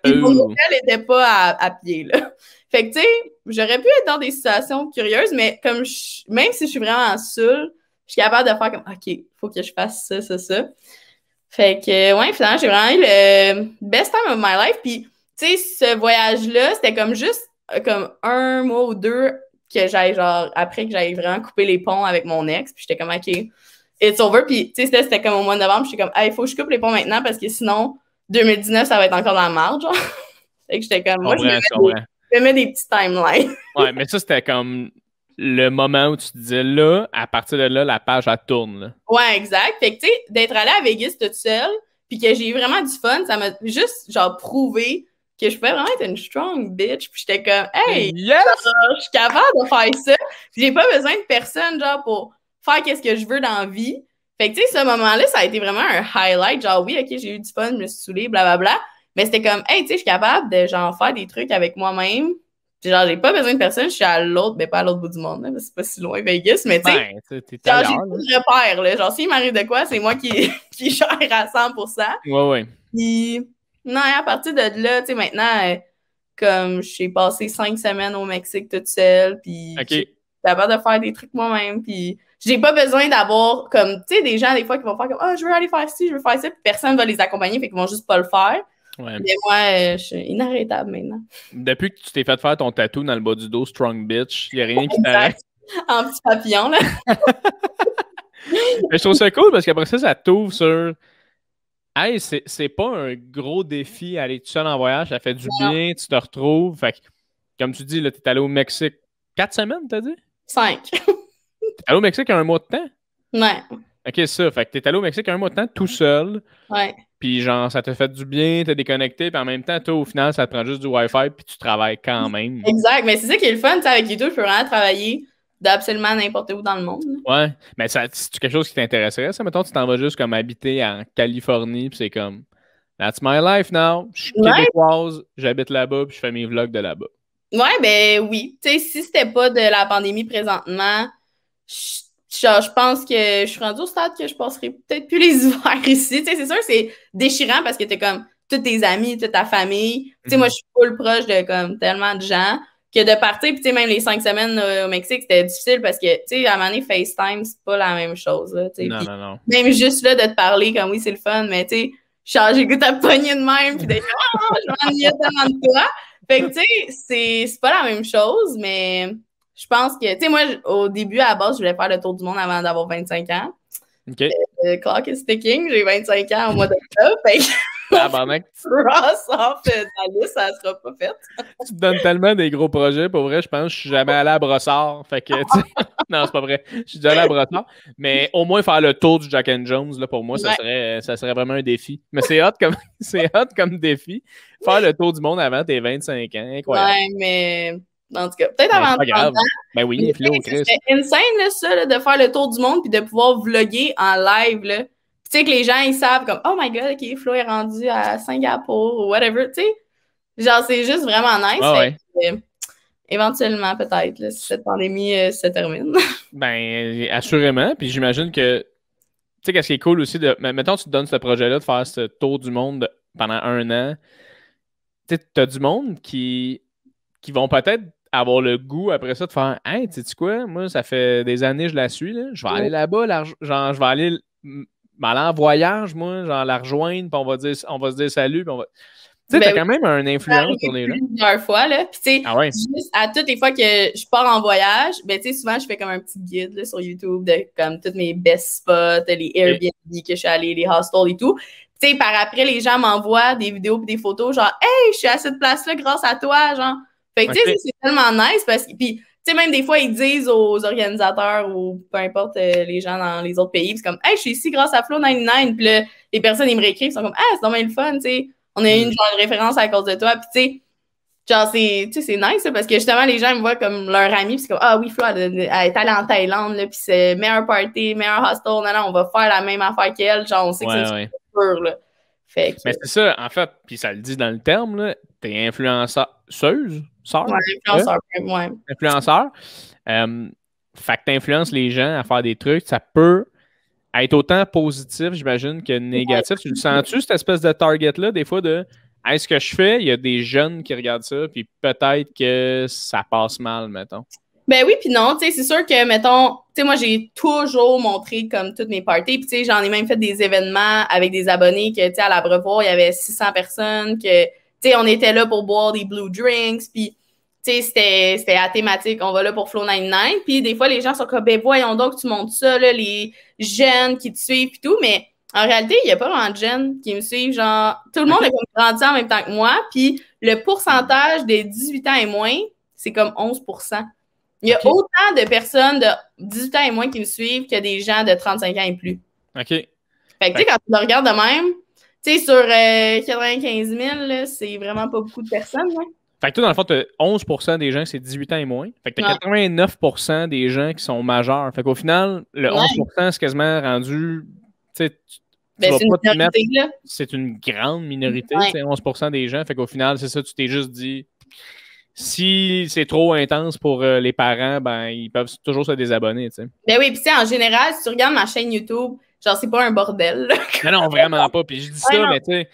Puis mon hôtel était pas à pied, là. Fait que, tu sais, j'aurais pu être dans des situations curieuses, mais comme même si je suis vraiment saoule, je suis capable de faire comme, OK, faut que je fasse ça. Fait que, ouais, finalement, j'ai vraiment eu le best time of my life. Puis, tu sais, ce voyage-là, c'était comme juste comme 1 mois ou 2 que j'aille, genre, après que j'aille vraiment couper les ponts avec mon ex. Puis j'étais comme, OK, it's over. Puis, tu sais, c'était comme au mois de novembre. J'étais comme, hey, il faut que je coupe les ponts maintenant parce que sinon, 2019, ça va être encore dans la marge, genre. Fait que j'étais comme, moi, je me mets des petits timelines. Ouais, mais ça, c'était comme le moment où tu te disais, là, à partir de là, la page, elle tourne, là. Ouais, exact. Fait que, tu sais, d'être allée à Vegas toute seule, puis que j'ai eu vraiment du fun, ça m'a juste, genre, prouvé que je pouvais vraiment être une strong bitch. Puis j'étais comme, hey, yes! genre, je suis capable de faire ça. Puis j'ai pas besoin de personne, genre, pour faire qu'est-ce que je veux dans la vie. Fait que, tu sais, ce moment-là, ça a été vraiment un highlight. Genre, oui, OK, j'ai eu du fun, je me suis saoulée, blablabla. Mais c'était comme, hey, tu sais, je suis capable de, genre, faire des trucs avec moi-même. Puis genre, j'ai pas besoin de personne, je suis à l'autre, mais pas à l'autre bout du monde, là, c'est pas si loin, Vegas, mais tu sais, genre, j'ai tout le repère, là. Genre, s'il m'arrive de quoi, c'est moi qui gère à 100%. Ouais. Puis, non, à partir de là, tu sais, maintenant, comme j'ai passé 5 semaines au Mexique toute seule, puis j'ai capable de faire des trucs moi-même, puis j'ai pas besoin d'avoir, comme, tu sais, des gens, des fois, qui vont faire comme, ah, je veux aller faire ci, je veux faire ça, puis personne va les accompagner, fait qu'ils vont juste pas le faire. Ouais. Mais moi, je suis inarrêtable maintenant. Depuis que tu t'es fait faire ton tatou dans le bas du dos, Strong Bitch, il n'y a rien qui t'arrête. En petit papillon, là. Mais je trouve ça cool parce qu'après ça t'ouvre sur. Hey, c'est pas un gros défi aller tout seul en voyage, ça fait du bien, tu te retrouves. Fait que, comme tu dis, là, t'es allé au Mexique 4 semaines, t'as dit? 5. T'es allé au Mexique un mois de temps? Ouais. Ok, ça. Fait que t'es allé au Mexique un mois de temps tout seul. Ouais. Puis genre, ça te fait du bien, t'es déconnecté, puis en même temps, toi, au final, ça te prend juste du Wi-Fi, puis tu travailles quand même. Exact, mais c'est ça qui est le fun, tu sais, avec YouTube, je peux vraiment travailler d'absolument n'importe où dans le monde. Ouais, mais c'est quelque chose qui t'intéresserait, ça? Mettons, tu t'en vas juste comme habiter en Californie, puis c'est comme, that's my life now, je suis québécoise, j'habite là-bas, puis je fais mes vlogs de là-bas. Ouais, ben oui. Tu sais, si c'était pas de la pandémie présentement, je pense que je suis rendue au stade que je passerai peut-être plus les hivers ici. Tu sais, c'est sûr, c'est déchirant parce que t'es comme tous tes amis, toute ta famille. Tu sais, moi, je suis full proche de comme tellement de gens que de partir, puis tu sais, même les 5 semaines au Mexique, c'était difficile parce que, tu sais, à un moment donné, FaceTime, c'est pas la même chose, là, tu sais. Non. Même juste là, de te parler, comme oui, c'est le fun, mais tu sais, j'ai le goût de pogner de même, puis d'être oh, je m'ennuyais tellement de toi. Fait que, tu sais, c'est pas la même chose, mais je pense que, tu sais, moi, au début, à la base, je voulais faire le tour du monde avant d'avoir 25 ans. OK. Clock is ticking, j'ai 25 ans au mois d'octobre, fait que cross off la liste, ça sera pas fait. Tu te donnes tellement des gros projets, pour vrai, je pense que je suis jamais allé à Brossard, fait que, tu sais, non, c'est pas vrai, je suis déjà allé à Brossard, mais au moins faire le tour du Jack and Jones, là, pour moi, ça serait vraiment un défi. Mais c'est hot comme défi, faire le tour du monde avant tes 25 ans, incroyable. Ouais, mais en tout cas, peut-être avant 30 ans. Ben oui, Flo, Chris. C'est insane, là, ça, là, de faire le tour du monde puis de pouvoir vlogger en live, là. Tu sais, que les gens, ils savent comme, oh my god, OK, Flo est rendu à Singapour ou whatever, tu sais. Genre, c'est juste vraiment nice. Ouais. Éventuellement, peut-être, là, si cette pandémie se termine. Ben, assurément. Puis j'imagine que, tu sais, qu'est-ce qui est cool aussi, mettons, tu te donnes ce projet-là de faire ce tour du monde pendant 1 an. Tu sais, t'as du monde qui vont peut-être avoir le goût après ça de faire, hey, tu sais quoi, moi, ça fait des années que je la suis, là. Je vais aller là-bas, genre, je vais aller en voyage, moi, genre la rejoindre, puis on va se dire salut, puis on va. Tu sais, t'as quand même une influence sur les gens. Plusieurs fois, là. Puis, tu sais, juste à toutes les fois que je pars en voyage, ben, tu sais, souvent, je fais comme un petit guide là, sur YouTube de comme tous mes best spots, les Airbnb que je suis allée, les hostels et tout. Tu sais, par après, les gens m'envoient des vidéos et des photos, genre, hey, je suis à cette place-là grâce à toi, genre. Fait que, tu sais, c'est tellement nice parce que. Puis, tu sais, même des fois, ils disent aux organisateurs ou peu importe les gens dans les autres pays, c'est comme, hey, je suis ici grâce à Flow99. Puis là, les personnes, ils me réécrivent, ils sont comme, ah, c'est vraiment le fun, tu sais. On a eu une genre de référence à cause de toi. Puis, tu sais, genre, c'est nice, parce que justement, les gens me voient comme leur ami. Puis, c'est comme, ah oui, Flo, elle est allée en Thaïlande, là. Puis, c'est meilleur party, meilleur hostel. Non, on va faire la même affaire qu'elle. Genre, on sait que c'est sûr, là. Fait que... Mais c'est ça, en fait, puis ça le dit dans le terme, là, t'es influenceuse, sœur? Ouais, influenceur, ouais. Influenceur. Fait que t'influences les gens à faire des trucs, ça peut être autant positif, j'imagine, que négatif. Tu le sens-tu, cette espèce de target-là, des fois, de hey, ce que je fais, il y a des jeunes qui regardent ça, puis peut-être que ça passe mal, mettons. Ben oui, puis non, tu sais, c'est sûr que, mettons, tu sais, moi, j'ai toujours montré comme toutes mes parties, puis tu sais, j'en ai même fait des événements avec des abonnés que, tu sais, à l'Abreuvoir, il y avait 600 personnes, que, tu sais, on était là pour boire des blue drinks, puis, tu tu sais, c'était à thématique, on va là pour Flow 99. Puis des fois, les gens sont comme, ben voyons donc que tu montes ça, là, les jeunes qui te suivent et tout. Mais en réalité, il n'y a pas vraiment de jeunes qui me suivent. Genre, tout le monde est comme grandi en même temps que moi. Puis le pourcentage des 18 ans et moins, c'est comme 11%. Il y a autant de personnes de 18 ans et moins qui me suivent que des gens de 35 ans et plus. OK. Fait que, tu sais, quand tu le regardes de même, tu sais, sur 95 000, là, c'est vraiment pas beaucoup de personnes. Hein? Fait que toi, dans le fond, tu as 11% des gens qui c'est 18 ans et moins. Fait que tu as 89% des gens qui sont majeurs. Fait qu'au final, le 11%, c'est quasiment rendu. Tu ben, c'est une minorité, là. C'est une grande minorité, 11% des gens. Fait qu'au final, c'est ça, tu t'es juste dit. Si c'est trop intense pour les parents, ben ils peuvent toujours se désabonner, tu sais. Ben oui, puis en général, si tu regardes ma chaîne YouTube, genre, c'est pas un bordel, là. Non, vraiment pas. Puis je dis ça, mais tu sais.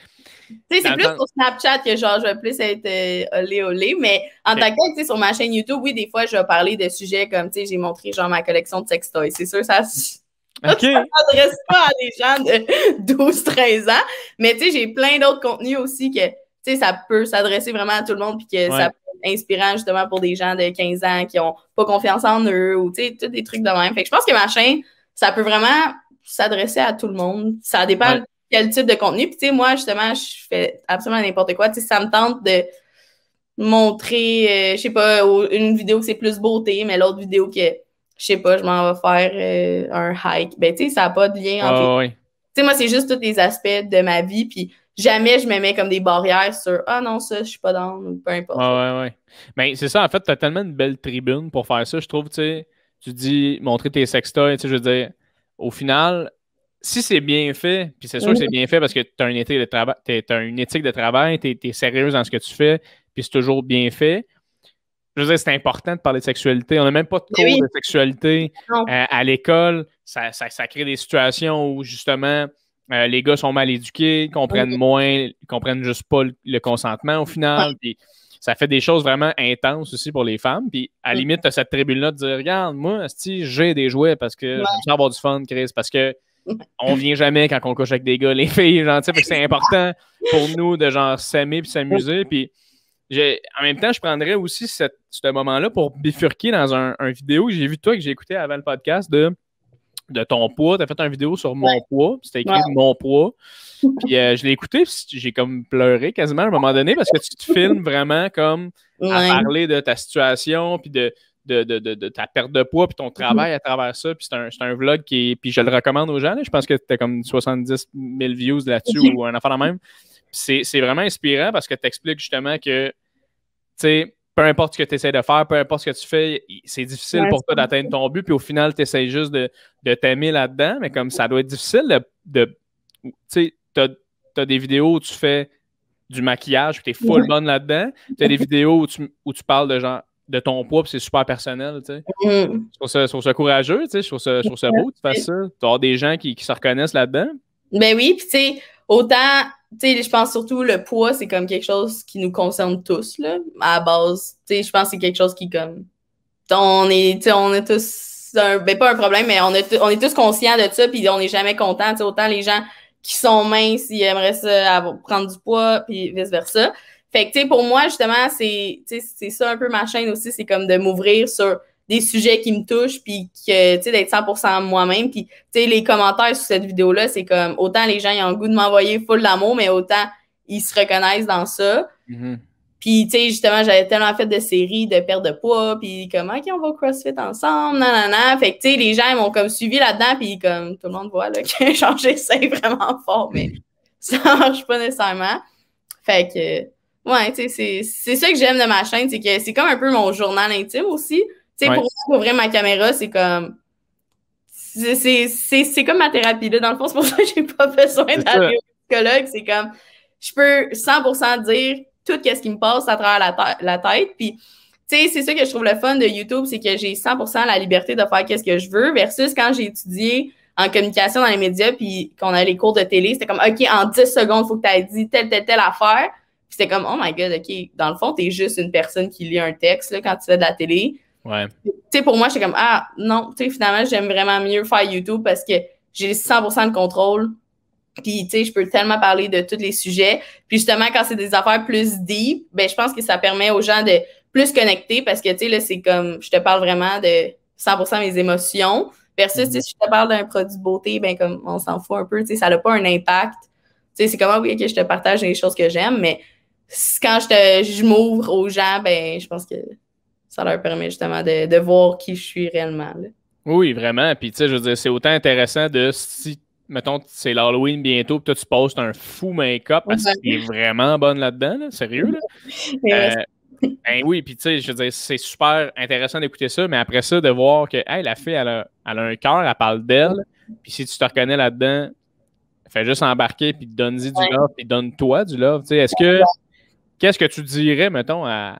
Tu sais, c'est plus sur Snapchat que genre, je vais plus être olé, mais en tant que tel, tu sais, sur ma chaîne YouTube, oui, des fois, je vais parler de sujets comme, tu sais, j'ai montré genre ma collection de sextoys. C'est sûr, ça s'adresse pas à des gens de 12-13 ans, mais tu sais, j'ai plein d'autres contenus aussi que, tu sais, ça peut s'adresser vraiment à tout le monde puis que ça peut être inspirant justement pour des gens de 15 ans qui ont pas confiance en eux ou, tu sais, tous des trucs de même. Fait que je pense que ma chaîne, ça peut vraiment s'adresser à tout le monde. Ça dépend quel type de contenu. Puis, tu sais, moi, justement, je fais absolument n'importe quoi. Tu sais, ça me tente de montrer, je sais pas, une vidéo que c'est plus beauté, mais l'autre vidéo que, je sais pas, je m'en vais faire un hike. Ben, tu sais, ça n'a pas de lien entre... Tu sais, moi, c'est juste tous les aspects de ma vie, puis jamais je me mets comme des barrières sur « Ah non, ça, je suis pas dans ou peu importe. » Ouais. Ben, c'est ça, en fait, t'as tellement une belle tribune pour faire ça, je trouve, tu sais. Tu dis, montrer tes sextoys, tu sais, je veux dire, au final... Si c'est bien fait, puis c'est sûr que c'est bien fait parce que tu as une éthique de travail, tu es sérieuse dans ce que tu fais, puis c'est toujours bien fait. Je veux dire, c'est important de parler de sexualité. On n'a même pas de cours de sexualité à l'école. Ça crée des situations où, justement, les gars sont mal éduqués, comprennent moins, comprennent juste pas le consentement au final. Puis ça fait des choses vraiment intenses aussi pour les femmes. Puis à la limite, tu as cette tribune-là de dire, regarde, moi, j'ai des jouets parce que j'aime ça avoir du fun, Chris, parce que on vient jamais quand on couche avec des gars, les filles, genre, tu sais, c'est important pour nous de genre s'aimer puis s'amuser. Puis en même temps, je prendrais aussi ce moment-là pour bifurquer dans un vidéo que j'ai vu toi, que j'ai écouté avant le podcast de ton poids. Tu as fait une vidéo sur mon poids. C'était écrit mon poids. Puis je l'ai écouté, puis j'ai comme pleuré quasiment à un moment donné parce que tu te filmes vraiment comme à parler de ta situation, puis de ta perte de poids puis ton travail à travers ça. Puis c'est un vlog puis je le recommande aux gens. Là. Je pense que tu as comme 70 000 views là-dessus ou un affaire de même. Puis c'est vraiment inspirant parce que tu expliques justement que, tu sais, peu importe ce que tu essaies de faire, peu importe ce que tu fais, c'est difficile pour toi d'atteindre ton but. Puis au final, tu essaies juste de t'aimer là-dedans. Mais comme ça doit être difficile tu sais, t'as des vidéos où tu fais du maquillage puis t'es full bonne là-dedans. Tu as des vidéos où tu parles de genre de ton poids, puis c'est super personnel, tu sais. Je trouve ça courageux, tu sais. Je trouve ça beau que tu fasses ça. Tu as des gens qui se reconnaissent là-dedans. Ben oui, puis tu sais, autant, tu sais, je pense surtout le poids, c'est comme quelque chose qui nous concerne tous, là, à la base. Tu sais, je pense que c'est quelque chose qui, comme, on est tous, ben pas un problème, mais on est tous conscients de ça, puis on n'est jamais content, tu sais, autant les gens qui sont minces, ils aimeraient ça prendre du poids, puis vice-versa. Fait que, tu sais, pour moi, justement, c'est ça un peu ma chaîne aussi, c'est comme de m'ouvrir sur des sujets qui me touchent, puis que, tu sais, d'être 100% moi-même. Puis, tu sais, les commentaires sur cette vidéo-là, c'est comme, autant les gens, ils ont le goût de m'envoyer full d'amour, mais autant ils se reconnaissent dans ça. Puis, tu sais, justement, j'avais tellement fait de séries de perte de poids, puis comme, OK, on va au CrossFit ensemble, nanana. Fait que, tu sais, les gens, ils m'ont comme suivi là-dedans, puis comme, tout le monde voit, là, que genre, j'essaie vraiment fort, mais ça marche pas nécessairement. Fait que... Ouais, tu sais, c'est ça que j'aime de ma chaîne, c'est que c'est comme un peu mon journal intime aussi. Tu sais, pour ouvrir ma caméra, c'est comme... C'est comme ma thérapie, là. Dans le fond, c'est pour ça que j'ai pas besoin d'aller au psychologue. C'est comme... Je peux 100% dire tout ce qui me passe à travers la tête. Puis, tu sais, c'est ça que je trouve le fun de YouTube, c'est que j'ai 100% la liberté de faire qu'est-ce que je veux versus quand j'ai étudié en communication dans les médias puis qu'on a les cours de télé, c'était comme, OK, en 10 secondes, il faut que tu aies dit telle affaire. C'était comme, oh my God, OK, dans le fond, t'es juste une personne qui lit un texte là, quand tu fais de la télé. Ouais. Tu sais, pour moi, j'étais comme, ah, non, tu sais, finalement, j'aime vraiment mieux faire YouTube parce que j'ai 100% de contrôle. Puis, tu sais, je peux tellement parler de tous les sujets. Puis, justement, quand c'est des affaires plus deep, ben je pense que ça permet aux gens de plus connecté parce que, tu sais, là, c'est comme, je te parle vraiment de 100% mes émotions. Versus, tu sais, si je te parle d'un produit de beauté, ben, comme, on s'en fout un peu, tu sais, ça n'a pas un impact. Tu sais, c'est comme, ah oui, ok, je te partage les choses que j'aime, mais quand je m'ouvre aux gens, ben, je pense que ça leur permet justement de voir qui je suis réellement, là. Oui, vraiment. Puis, tu sais, je veux dire, c'est autant intéressant de si, mettons, c'est l'Halloween bientôt, puis toi, tu postes un fou make-up parce que t'es vraiment bonne là-dedans, là, sérieux, là. Ben oui, puis tu sais, je veux dire, c'est super intéressant d'écouter ça, mais après ça, de voir que, hey, la fille, elle a un cœur, elle parle d'elle, puis si tu te reconnais là-dedans, fais juste embarquer, puis donne-y du love, puis donne-toi du love. Tu sais, qu'est-ce que tu dirais, mettons, à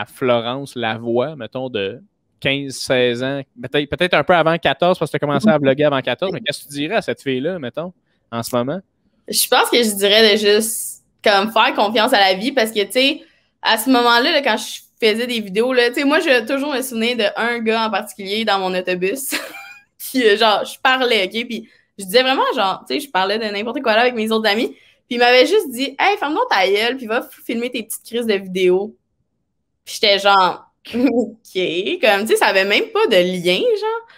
Florence Lavoie, mettons, de 15-16 ans, peut-être un peu avant 14, parce que tu as commencé à vlogger avant 14, mais qu'est-ce que tu dirais à cette fille-là, mettons, en ce moment? Je pense que je dirais de juste comme faire confiance à la vie parce que, tu sais, à ce moment-là, là, quand je faisais des vidéos, là, tu sais, moi, je toujours me souvenir d'un gars en particulier dans mon autobus. Puis, genre, je parlais, OK? Puis, je disais vraiment, genre, tu sais, je parlais de n'importe quoi là avec mes autres amis. Puis, il m'avait juste dit, hey, ferme-donc ta gueule, puis va filmer tes petites crises de vidéos. Puis, j'étais genre, OK. Comme, tu sais, ça avait même pas de lien, genre.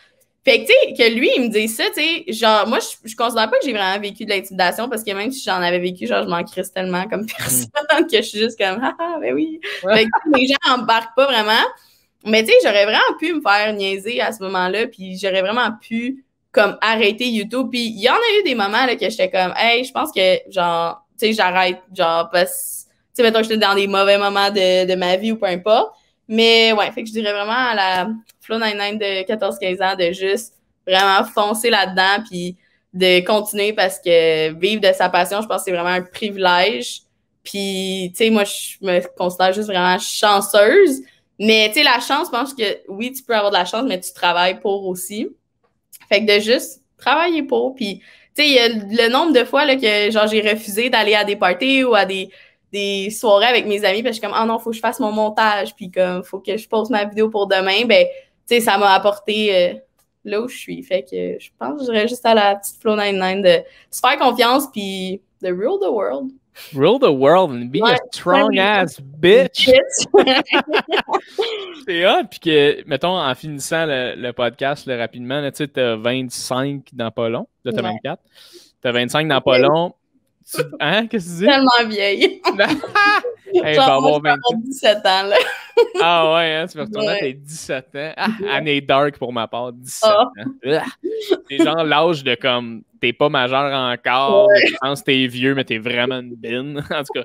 Fait que, tu sais, que lui, il me dit ça, tu sais, genre, moi, je considère pas que j'ai vraiment vécu de l'intimidation parce que même si j'en avais vécu, genre, je m'en crisse tellement comme personne que je suis juste comme, ah, ben oui. Fait que les gens embarquent pas vraiment. Mais, tu sais, j'aurais vraiment pu me faire niaiser à ce moment-là, puis j'aurais vraiment pu, comme, arrêter YouTube. Puis il y en a eu des moments, là, que j'étais comme, hey, je pense que, genre, tu sais, j'arrête, genre, parce que, tu sais, mettons que j'étais dans des mauvais moments de ma vie ou peu importe. Mais ouais, fait que je dirais vraiment à la Flo99 de 14-15 ans de juste vraiment foncer là-dedans puis de continuer parce que vivre de sa passion, je pense que c'est vraiment un privilège. Puis, tu sais, moi, je me considère juste vraiment chanceuse. Mais, tu sais, la chance, je pense que oui, tu peux avoir de la chance, mais tu travailles pour aussi. Fait que de juste travailler pour. Puis, tu sais, il y a le nombre de fois là, que genre j'ai refusé d'aller à des parties ou à des soirées avec mes amis parce que je suis comme, ah non, faut que je fasse mon montage, puis comme, faut que je poste ma vidéo pour demain. Ben, tu sais, ça m'a apporté là où je suis. Fait que je pense que je dirais juste à la petite Flo99 de se faire confiance, puis de rule the world. Rule the world and be a strong ass bitch. C'est hot, puis que, mettons, en finissant le podcast là, rapidement, tu sais, t'as 25 dans pas long. Là, t'as 24. T'as 25 dans pas long. Hein? Qu'est-ce que tu dis? Tellement vieille. Hey, genre, moi, je vais avoir 17 ans, là. Ah ouais, hein, tu vas retourner à tes 17 ans. Ah, année dark pour ma part, 17 ans. C'est genre l'âge de comme, t'es pas majeur encore, tu penses que t'es vieux, mais t'es vraiment une bine. En tout cas,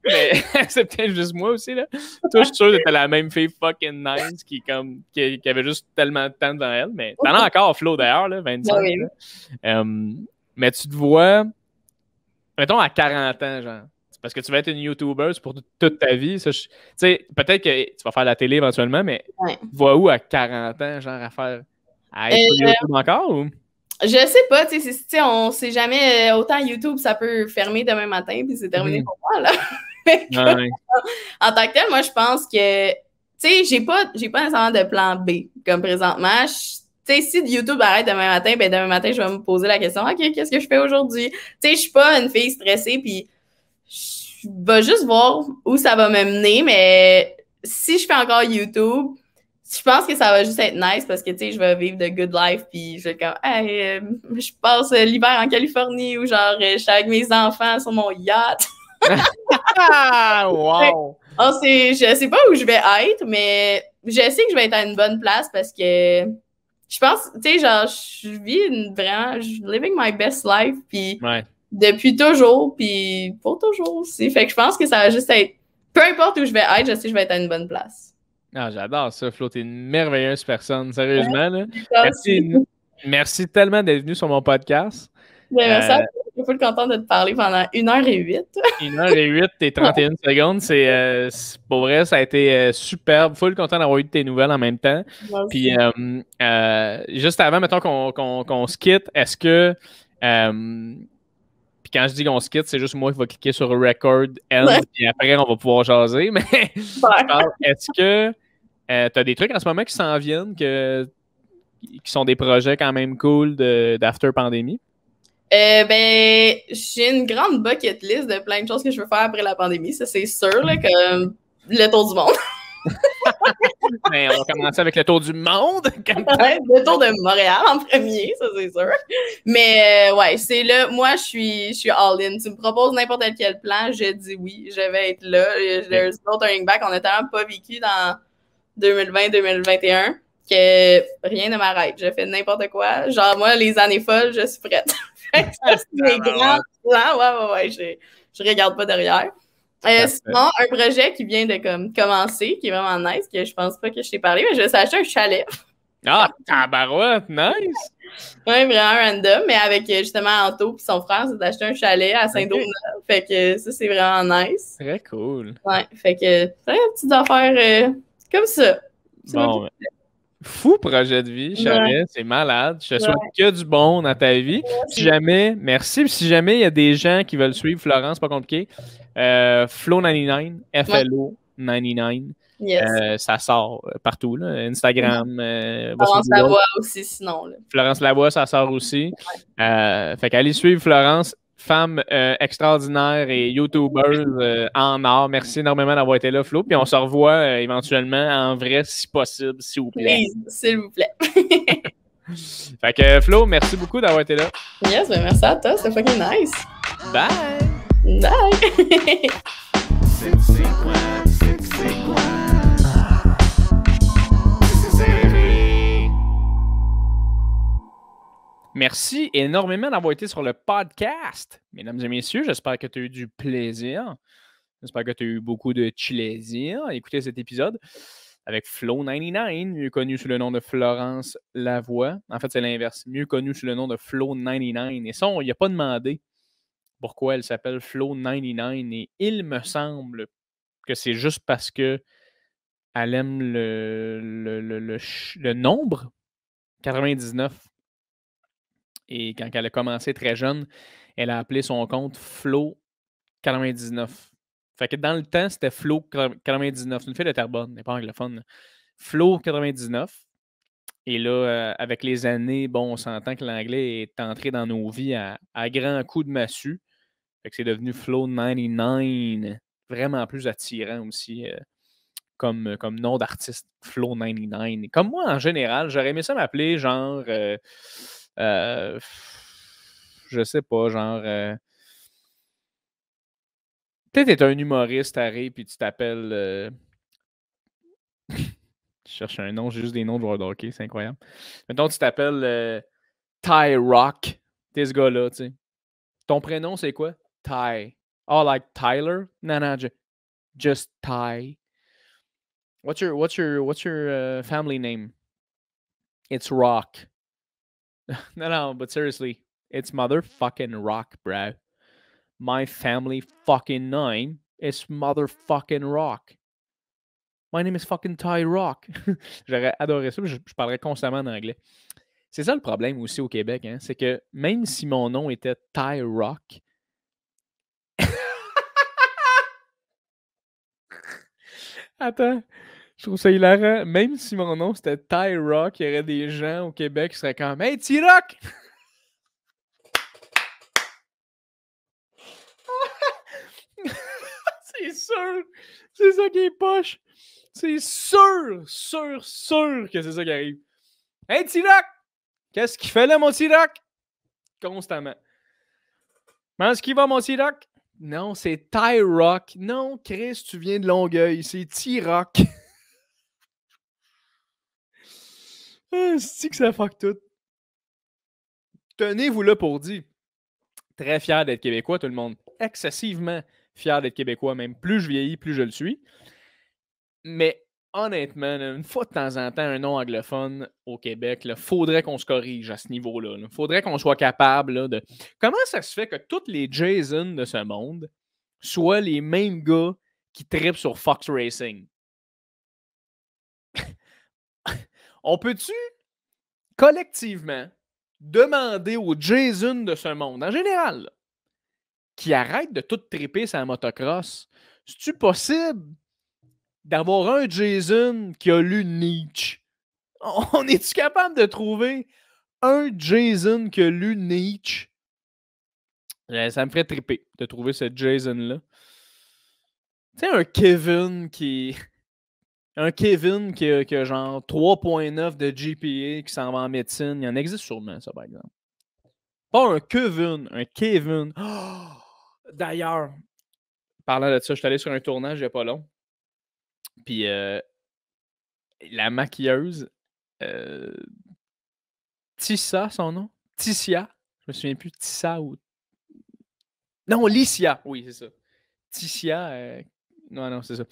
mais c'est peut-être juste moi aussi, là. Toi, je suis sûr que t'étais la même fille fucking nice qui avait juste tellement de temps devant elle, mais t'en as encore, Flo, d'ailleurs, là, 25. Oui. Mais tu te vois, mettons, à 40 ans, genre. Parce que tu vas être une YouTuber pour toute ta vie. Tu sais, peut-être que tu vas faire la télé éventuellement, mais tu te vois où à 40 ans, genre, à être sur YouTube encore? Ou? Je sais pas, tu sais, on sait jamais, autant YouTube, ça peut fermer demain matin, puis c'est terminé pour moi, là. En tant que tel, moi, je pense que, tu sais, j'ai pas nécessairement de plan B, comme présentement. Tu sais, si YouTube arrête demain matin, ben demain matin, je vais me poser la question, OK, qu'est-ce que je fais aujourd'hui? Tu sais, je suis pas une fille stressée, puis je vais juste voir où ça va me mener, mais si je fais encore YouTube, je pense que ça va juste être nice parce que, tu sais, je vais vivre de good life, puis je vais comme, hey, je passe l'hiver en Californie ou genre, je suis avec mes enfants sur mon yacht. Wow! Je sais pas où je vais être, mais je sais que je vais être à une bonne place parce que je pense, tu sais, genre, je vis living my best life, puis depuis toujours, puis pour toujours aussi. Fait que je pense que ça va juste être, peu importe où je vais être, je sais que je vais être à une bonne place. Ah, j'adore ça, Flo. T'es une merveilleuse personne, sérieusement. Là. Merci tellement d'être venu sur mon podcast. Bien, merci à toi. Je suis content de te parler pendant 1h08. 1h08 et 31 secondes. C'est pour vrai, ça a été superbe. Full content d'avoir eu de tes nouvelles en même temps. Puis juste avant, mettons qu'on se quitte, est-ce que puis quand je dis qu'on se quitte, c'est juste moi qui va cliquer sur Record End et après on va pouvoir jaser. Mais est-ce que tu as des trucs en ce moment qui s'en viennent qui sont des projets quand même cool d'after pandémie? Ben, j'ai une grande bucket list de plein de choses que je veux faire après la pandémie, ça c'est sûr, là, comme le tour du monde. Mais on va commencer avec le tour du monde. Ouais, le tour de Montréal en premier, ça c'est sûr. Mais ouais, c'est là, moi je suis all-in. Tu me proposes n'importe quel plan, je dis oui, je vais être là. There's no turning back. On a tellement pas vécu dans 2020-2021 que rien ne m'arrête. Je fais n'importe quoi. Genre moi, les années folles, je suis prête. Ça, c'est mes grands plans. Ouais, je regarde pas derrière. Sinon, un projet qui vient de commencer, qui est vraiment nice, que je pense pas que je t'ai parlé, mais je vais s'acheter un chalet. Ah, tabarouette, nice! Oui, vraiment random, mais avec justement Anto et son frère, c'est d'acheter un chalet à Saint-Donat. Fait que ça, c'est vraiment nice. Très cool. Ouais, fait que plein de petites affaires comme ça. Bon, fou projet de vie, chalet, c'est malade. Je te souhaite que du bon dans ta vie. Si jamais, merci. Si jamais il y a des gens qui veulent suivre Florence, pas compliqué, Flo99, FLO99. Yes. Ça sort partout, là. Instagram. Florence Lavoie aussi, sinon. Là. Florence Lavoie, ça sort aussi. Fait qu'allez suivre Florence, femme extraordinaire et YouTuber en or. Merci énormément d'avoir été là, Flo. Puis on se revoit éventuellement en vrai, si possible, s'il vous plaît. Please, s'il vous plaît. Fait que Flo, merci beaucoup d'avoir été là. Yes, ben merci à toi, c'est fucking nice. Bye! Bye! Merci énormément d'avoir été sur le podcast. Mesdames et messieurs, j'espère que tu as eu du plaisir. J'espère que tu as eu beaucoup de plaisir à écouter cet épisode avec Flo99, mieux connu sous le nom de Florence Lavoie. En fait, c'est l'inverse, mieux connu sous le nom de Flo99. Et ça, il n'a pas demandé pourquoi elle s'appelle Flo99. Et il me semble que c'est juste parce que elle aime le nombre 99. Et quand elle a commencé très jeune, elle a appelé son compte Flo99. Fait que dans le temps, c'était Flo99. C'est une fille de Terrebonne, n'est pas anglophone. Flo99. Et là, avec les années, bon, on s'entend que l'anglais est entré dans nos vies à grands coups de massue. Fait que c'est devenu Flo99. Vraiment plus attirant aussi comme nom d'artiste. Flo99. Comme moi, en général, j'aurais aimé ça m'appeler genre... je sais pas, genre... peut-être t'es un humoriste, t'arrives, puis tu t'appelles... Je cherche un nom, j'ai juste des noms de joueurs de hockey, c'est incroyable. Mettons, tu t'appelles Ty Rock. T'es ce gars-là, tu sais. Ton prénom, c'est quoi? Ty. Oh, like Tyler? Non, just Ty. What's your family name? It's Rock. No, but seriously, it's motherfucking Rock, bro. My family fucking name is motherfucking Rock. My name is fucking Ty Rock. J'aurais adoré ça, je parlerais constamment en anglais. C'est ça le problème aussi au Québec, hein? C'est que même si mon nom était Ty Rock, attends, je trouve ça hilarant. Même si mon nom c'était Ty Rock, il y aurait des gens au Québec qui seraient comme Hey, Ty-Rock! C'est sûr! C'est ça qui est poche! C'est sûr que c'est ça qui arrive. Hey, Ty-Rock! Qu'est-ce qu'il fait là, mon Ty-Rock? Constamment. Comment est-ce qu'il va, mon Ty-Rock? Non, c'est Ty-Rock. Non, Chris, tu viens de Longueuil. C'est Ty-Rock. C'est que ça fuck tout. Tenez-vous là pour dire. Très fier d'être québécois, tout le monde. Excessivement fier d'être québécois, même. Plus je vieillis, plus je le suis. Mais honnêtement, une fois de temps en temps, un nom anglophone au Québec, il faudrait qu'on se corrige à ce niveau-là. Il faudrait qu'on soit capable là, de... Comment ça se fait que tous les Jason de ce monde soient les mêmes gars qui trippent sur Fox Racing? On peut-tu collectivement demander aux Jason de ce monde, en général, là, qui arrêtent de tout tripper sur la motocross, c'est-tu possible d'avoir un Jason qui a lu Nietzsche? On est-tu capable de trouver un Jason qui a lu Nietzsche? Ça me ferait tripper de trouver ce Jason-là. Tu sais, un Kevin qui Un Kevin qui a genre 3.9 de GPA qui s'en va en médecine. Il en existe sûrement, ça, par exemple. Pas un Kevin, un Kevin. Oh! D'ailleurs, parlant de ça, je suis allé sur un tournage il n'y a pas long. Puis la maquilleuse, Tissa, son nom? Tissia. Je me souviens plus, Tissa ou... Non, Licia. Oui, c'est ça. Tissia. Non, c'est ça.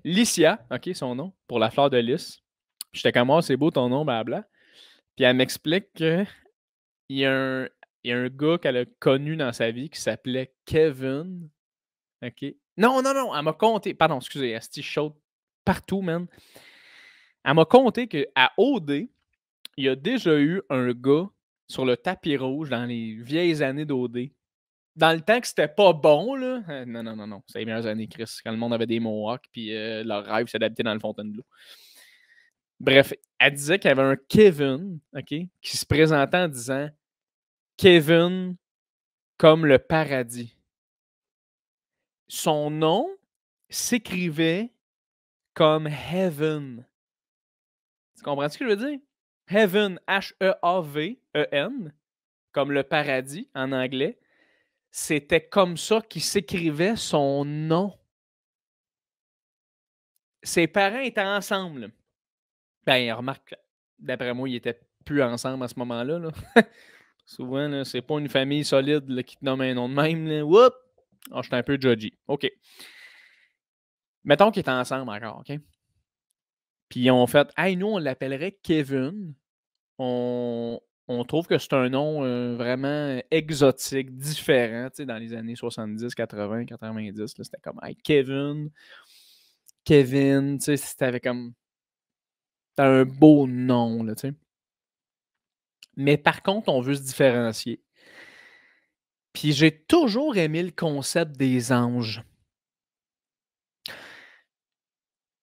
Licia, OK, son nom, pour la fleur de lys. J'étais comme, oh, c'est beau ton nom, blabla. Puis elle m'explique qu'il y a un gars qu'elle a connu dans sa vie qui s'appelait Kevin. OK. Non, elle m'a conté. Pardon, excusez, elle s'est chaude partout, man. Elle m'a conté qu'à OD, il y a déjà eu un gars sur le tapis rouge dans les vieilles années d'OD. Dans le temps que c'était pas bon, là. Non. C'est les meilleures années, Chris. Quand le monde avait des mohawks, puis leur rêve, c'était d'habiter dans le Fontainebleau. Bref, elle disait qu'il y avait un Kevin, OK, qui se présentait en disant Kevin comme le paradis. Son nom s'écrivait comme Heaven. Tu comprends ce que je veux dire? Heaven, H-E-A-V-E-N, comme le paradis en anglais. C'était comme ça qu'il s'écrivait son nom. Ses parents étaient ensemble. Ben, remarque, d'après moi, ils étaient plus ensemble à ce moment-là. Là. Souvent, là, c'est pas une famille solide là, qui te nomme un nom de même. Là. Whoop! Oh, j'étais un peu judgy. OK. Mettons qu'ils étaient ensemble encore, OK? Puis ils ont fait, hey, nous, on l'appellerait Kevin. On trouve que c'est un nom vraiment exotique, différent, tu sais, dans les années 70, 80, 90. Là, c'était comme, hey, Kevin, tu sais, c'était comme, c'était un beau nom, là, tu sais. Mais par contre, on veut se différencier. Puis j'ai toujours aimé le concept des anges.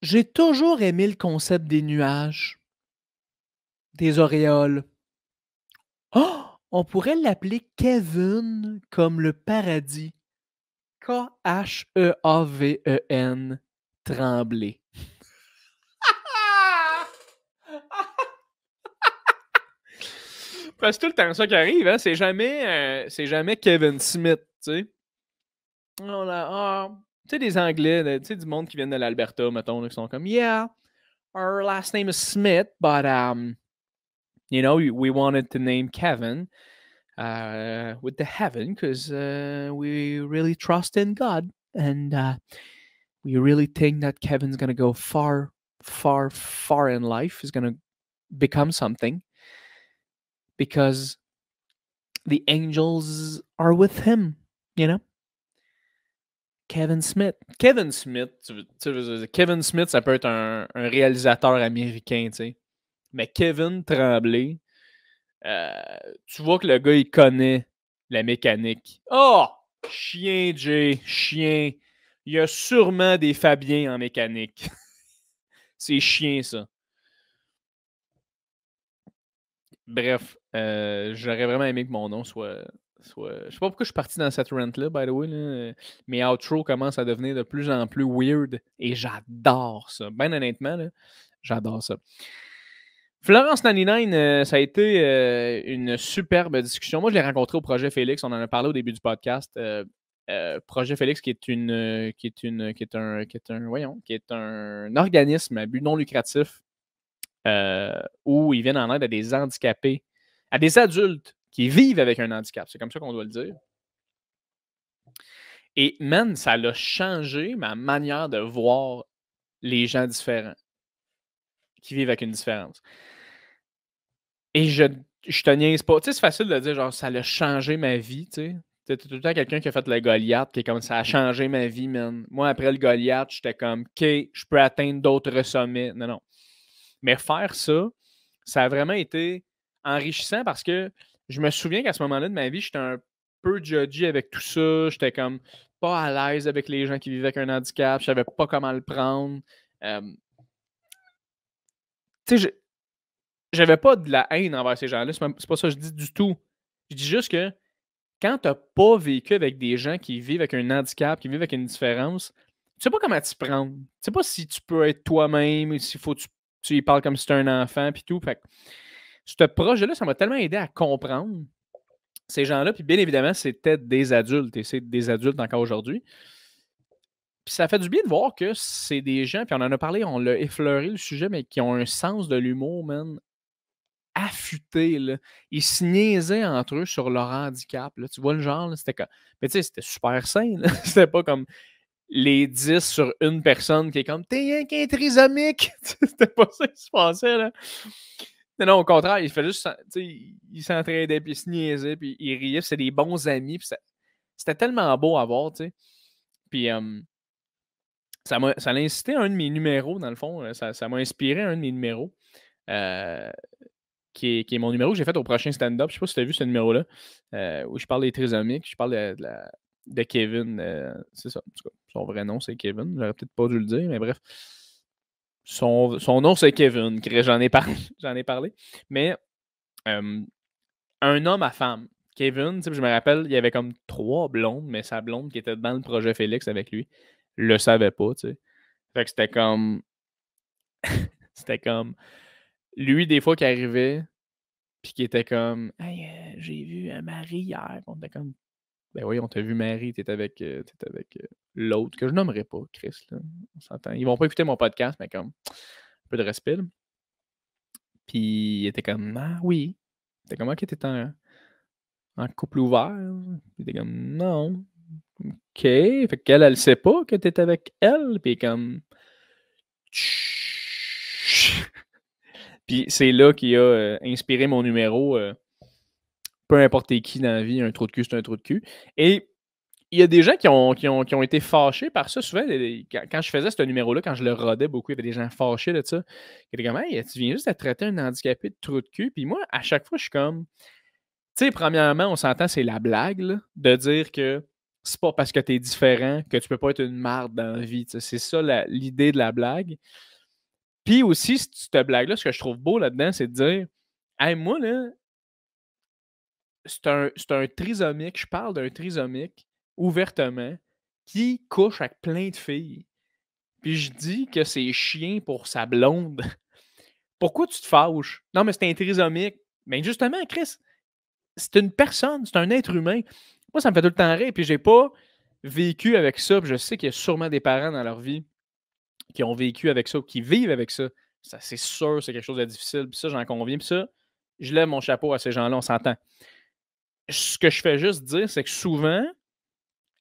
J'ai toujours aimé le concept des nuages, des auréoles. Oh! On pourrait l'appeler Kevin comme le paradis. K-H-E-A-V-E-N, Tremblay. C'est tout le temps ça qui arrive, hein? C'est jamais Kevin Smith, tu sais. Tu sais, des Anglais, tu sais, du monde qui viennent de l'Alberta, mettons, là, qui sont comme, yeah, our last name is Smith, but, you know, we wanted to name Kevin with the heaven because we really trust in God and we really think that Kevin's going to go far, far, far in life. He's going to become something because the angels are with him, you know? Kevin Smith. Kevin Smith, Kevin Smith, ça peut être un réalisateur américain, tu sais. Mais Kevin Tremblay, tu vois que le gars, il connaît la mécanique. Oh! Chien, Jay, chien. Il y a sûrement des Fabiens en mécanique. C'est chien, ça. Bref, j'aurais vraiment aimé que mon nom soit... Je sais pas pourquoi je suis parti dans cette rant-là, by the way. Là. Mes outros commencent à devenir de plus en plus weird et j'adore ça. Ben honnêtement, là, j'adore ça. Florence 99, ça a été une superbe discussion. Moi, je l'ai rencontré au Projet Félix. On en a parlé au début du podcast. Projet Félix, qui est un organisme à but non lucratif où ils viennent en aide à des handicapés, à des adultes qui vivent avec un handicap. C'est comme ça qu'on doit le dire. Et man, ça a changé ma manière de voir les gens différents qui vivent avec une différence. Et je te niaise pas. Tu sais, c'est facile de dire, genre, ça a changé ma vie, tu sais. T'as tout le temps quelqu'un qui a fait le Goliath, qui est comme, ça a changé ma vie, man. Moi, après le Goliath, j'étais comme, OK, je peux atteindre d'autres sommets. Non. Mais faire ça, ça a vraiment été enrichissant parce que je me souviens qu'à ce moment-là de ma vie, j'étais un peu judgy avec tout ça. J'étais comme pas à l'aise avec les gens qui vivaient avec un handicap. Je savais pas comment le prendre. Tu sais, j'avais pas de la haine envers ces gens-là. C'est pas ça que je dis du tout. Je dis juste que quand t'as pas vécu avec des gens qui vivent avec un handicap, qui vivent avec une différence, sais pas comment t'y prendre. Tu sais pas si tu peux être toi-même, s'il faut que tu y parles comme si t'étais un enfant, puis tout. Fait que ce projet-là, ça m'a tellement aidé à comprendre ces gens-là. Puis bien évidemment, c'était des adultes, et c'est des adultes encore aujourd'hui. Puis ça fait du bien de voir que c'est des gens, puis on en a parlé, on l'a effleuré le sujet, mais qui ont un sens de l'humour, man, affûté, là. Ils se niaisaient entre eux sur leur handicap, là. Tu vois le genre, là, c'était comme... Mais tu sais, c'était super sain, là. C'était pas comme les 10 sur une personne qui est comme « T'es rien qu'un trisomique! » C'était pas ça qui se passait, là. Non, au contraire, il fait juste... Tu sais, ils s'entraidaient, puis ils se niaisaient, puis ils riaient, puis c'est des bons amis, puis c'était tellement beau à voir, tu sais. Puis... ça a incité un de mes numéros, dans le fond. Ça m'a inspiré un de mes numéros, qui est mon numéro que j'ai fait au prochain stand-up. Je sais pas si tu as vu ce numéro-là, où je parle des trisomiques, je parle de Kevin. C'est ça, en tout cas. Son vrai nom, c'est Kevin. J'aurais peut-être pas dû le dire, mais bref. Son nom, c'est Kevin. J'en ai parlé. Mais un homme à femme. Kevin, je me rappelle, il y avait comme 3 blondes, mais sa blonde qui était dans le projet Félix avec lui le savait pas, tu sais. Fait que c'était comme... C'était comme... Lui, des fois, qui arrivait, puis qui était comme « Hey, j'ai vu Marie hier. » On était comme « Ben oui, on t'a vu Marie, t'étais avec, l'autre, que je nommerai pas, Chris, là. On s'entend. Ils vont pas écouter mon podcast, mais comme, un peu de respect, là. » Puis il était comme « Ah oui. » C'était comme « Ok, t'es en couple ouvert. » Puis il était comme « Non. » OK. Fait qu'elle, elle sait pas que t'es avec elle. Puis comme Chut. Puis c'est là qu'il a inspiré mon numéro. Peu importe qui dans la vie, un trou de cul, c'est un trou de cul. Et il y a des gens qui ont été fâchés par ça. Souvent, quand je faisais ce numéro-là, quand je le rodais beaucoup, il y avait des gens fâchés de ça. Qui étaient comme « Hey, tu viens juste de traiter un handicapé de trou de cul. » Puis moi, à chaque fois, je suis comme... Tu sais, premièrement, on s'entend, c'est la blague, là, de dire que c'est pas parce que t'es différent que tu peux pas être une marde dans la vie. C'est ça l'idée de la blague. Puis aussi, cette blague-là, ce que je trouve beau là-dedans, c'est de dire « Hey, moi, là, c'est un trisomique, je parle d'un trisomique ouvertement qui couche avec plein de filles. Puis je dis que c'est chien pour sa blonde. Pourquoi tu te fâches? Non, mais c'est un trisomique. Mais justement, Chris, c'est une personne, c'est un être humain. Moi, ça me fait tout le temps rire, puis j'ai pas vécu avec ça. Puis je sais qu'il y a sûrement des parents dans leur vie qui ont vécu avec ça ou qui vivent avec ça. Ça, c'est sûr, c'est quelque chose de difficile. Puis ça, j'en conviens. Puis ça, je lève mon chapeau à ces gens-là, on s'entend. Ce que je fais juste dire, c'est que souvent,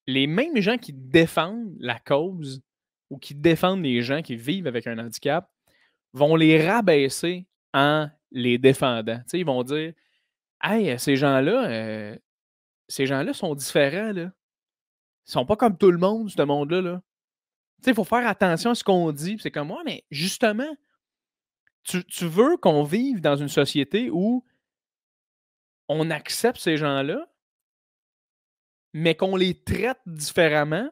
les mêmes gens qui défendent la cause ou qui défendent les gens qui vivent avec un handicap vont les rabaisser en les défendant. Tu sais, ils vont dire Hey, ces gens-là sont différents, là. Ils sont pas comme tout le monde, ce monde-là, là. Tu sais, il faut faire attention à ce qu'on dit. Puis c'est comme moi, mais justement, tu veux qu'on vive dans une société où on accepte ces gens-là, mais qu'on les traite différemment,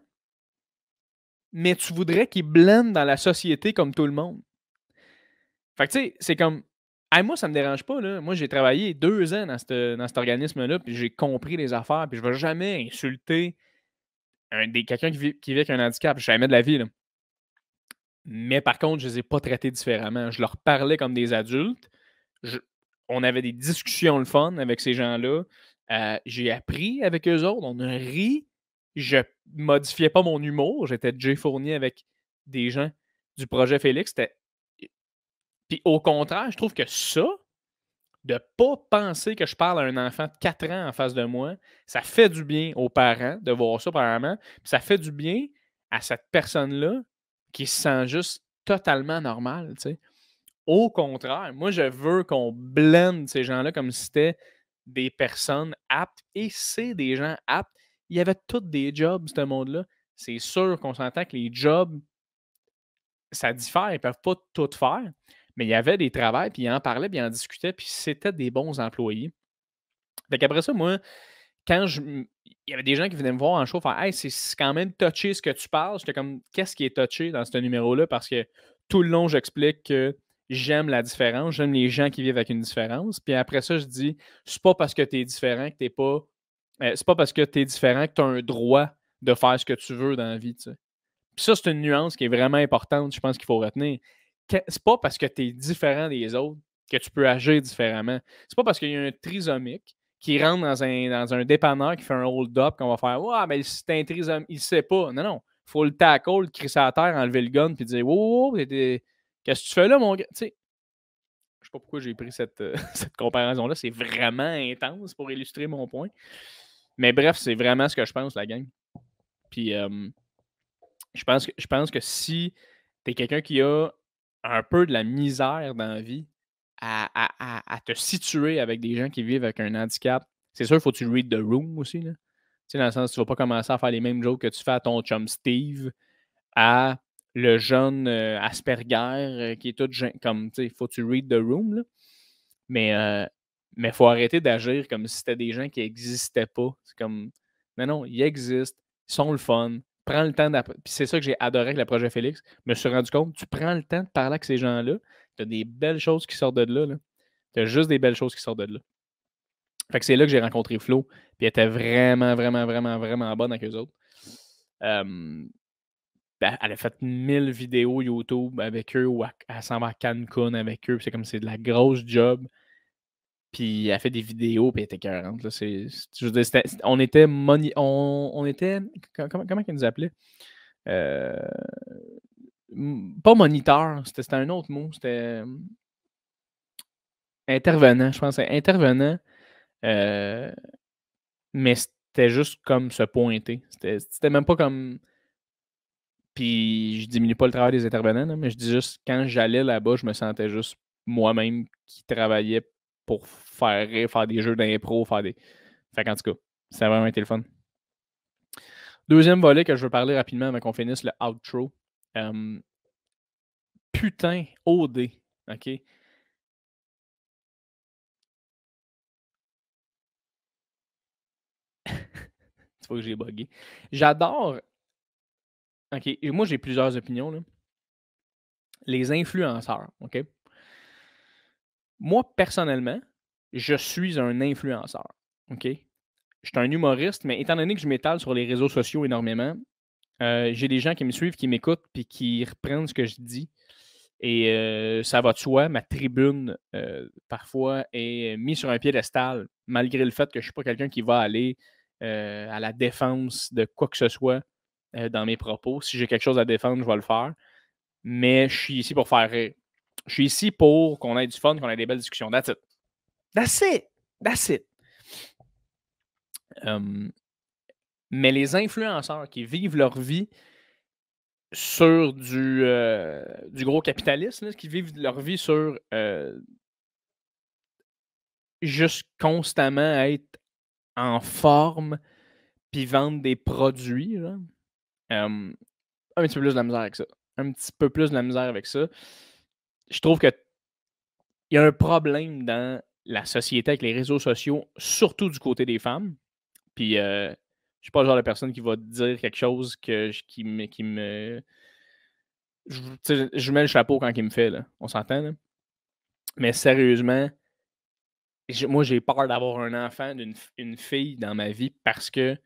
mais tu voudrais qu'ils blendent dans la société comme tout le monde. Fait que tu sais, c'est comme. Hey, moi, ça me dérange pas, là. Moi, j'ai travaillé 2 ans dans cet organisme-là, puis j'ai compris les affaires, puis je vais jamais insulter quelqu'un qui vit avec un handicap. Jamais de la vie, là. Mais par contre, je les ai pas traités différemment. Je leur parlais comme des adultes. On avait des discussions le fun avec ces gens-là. J'ai appris avec eux autres. On a ri. Je modifiais pas mon humour. J'étais Jay Fournier avec des gens du projet Félix. Puis au contraire, je trouve que ça, de pas penser que je parle à un enfant de 4 ans en face de moi, ça fait du bien aux parents de voir ça, premièrement. Puis ça fait du bien à cette personne-là qui se sent juste totalement normal, tu sais. Au contraire, moi, je veux qu'on blende ces gens-là comme si c'était des personnes aptes, et c'est des gens aptes. Il y avait tous des jobs, ce monde-là. C'est sûr qu'on s'entend que les jobs, ça diffère, ils ne peuvent pas tout faire, mais il y avait des travails, puis ils en parlaient, puis ils en discutaient, puis c'était des bons employés. Fait qu'après ça, moi, il y avait des gens qui venaient me voir en show faire « Hey, c'est quand même touché ce que tu parles. » J'étais comme « Qu'est-ce qui est touché dans ce numéro-là? » Parce que tout le long, j'explique que j'aime la différence, j'aime les gens qui vivent avec une différence. Puis après ça, je dis « C'est pas parce que tu es différent que t'es pas... c'est pas parce que tu es différent que tu as un droit de faire ce que tu veux dans la vie. » Puis ça, c'est une nuance qui est vraiment importante, je pense qu'il faut retenir. C'est pas parce que tu es différent des autres que tu peux agir différemment. C'est pas parce qu'il y a un trisomique qui rentre dans un dépanneur qui fait un hold-up qu'on va faire « Ouais, mais c'est un trisomique, il sait pas. » Non, non. Il faut le tackle, le crisser à terre, enlever le gun, puis dire « Wow, qu'est-ce que tu fais là, mon gars? » Tu sais, je sais pas pourquoi j'ai pris cette comparaison-là. C'est vraiment intense pour illustrer mon point. Mais bref, c'est vraiment ce que je pense, la gang. Puis je pense que si tu es quelqu'un qui a un peu de la misère dans la vie à te situer avec des gens qui vivent avec un handicap, c'est sûr, il faut que tu read the room aussi. Là. Tu sais, dans le sens, tu ne vas pas commencer à faire les mêmes jokes que tu fais à ton chum Steve, à le jeune Asperger qui est tout comme, tu sais, il faut que tu read the room. Là. Mais il faut arrêter d'agir comme si c'était des gens qui n'existaient pas. C'est comme, non, non, ils existent, ils sont le fun. Prends le temps d'apprendre. Puis c'est ça que j'ai adoré avec le projet Félix. Je me suis rendu compte, tu prends le temps de parler avec ces gens-là, tu as des belles choses qui sortent de là. Tu as juste des belles choses qui sortent de là. Fait que c'est là que j'ai rencontré Flo. Puis elle était vraiment, vraiment, vraiment, vraiment bonne avec eux autres. Elle a fait 1000 vidéos YouTube avec eux ou elle s'en va à Cancun avec eux. C'est comme c'est de la grosse job. Puis elle fait des vidéos, puis elle était écœurante. Là. Je veux dire, on était on était. Comment qu'elle nous appelait? Pas moniteur, c'était un autre mot. C'était intervenant, je pense. Intervenant. Mais c'était juste comme se pointer. C'était même pas comme. Puis je diminue pas le travail des intervenants, là, mais je dis juste quand j'allais là-bas, je me sentais juste moi-même qui travaillait pour faire rire, faire des jeux d'impro, faire des. Fait qu'en tout cas, ça a vraiment été le fun. Deuxième volet que je veux parler rapidement avant qu'on finisse le outro. Putain, OD. OK? Tu vois que j'ai bugué. J'adore. OK. Et moi, j'ai plusieurs opinions. Là. Les influenceurs. OK? Moi, personnellement, je suis un influenceur. OK? Je suis un humoriste, mais étant donné que je m'étale sur les réseaux sociaux énormément, j'ai des gens qui me suivent, qui m'écoutent, puis qui reprennent ce que je dis. Et ça va de soi, ma tribune, parfois, est mise sur un piédestal, malgré le fait que je ne suis pas quelqu'un qui va aller à la défense de quoi que ce soit dans mes propos. Si j'ai quelque chose à défendre, je vais le faire. Mais je suis ici pour faire rire. Je suis ici pour qu'on ait du fun, qu'on ait des belles discussions. That's it. That's it. That's it. Mais les influenceurs qui vivent leur vie sur du gros capitalisme, là, qui vivent leur vie sur juste constamment être en forme puis vendre des produits, là, un petit peu plus de la misère avec ça. Un petit peu plus de la misère avec ça. Je trouve que il y a un problème dans la société avec les réseaux sociaux, surtout du côté des femmes. Puis je suis pas le genre de personne qui va dire quelque chose qui me je mets le chapeau quand il me fait, là. On s'entend, là? Mais sérieusement, moi, j'ai peur d'avoir un enfant d'une fille dans ma vie parce que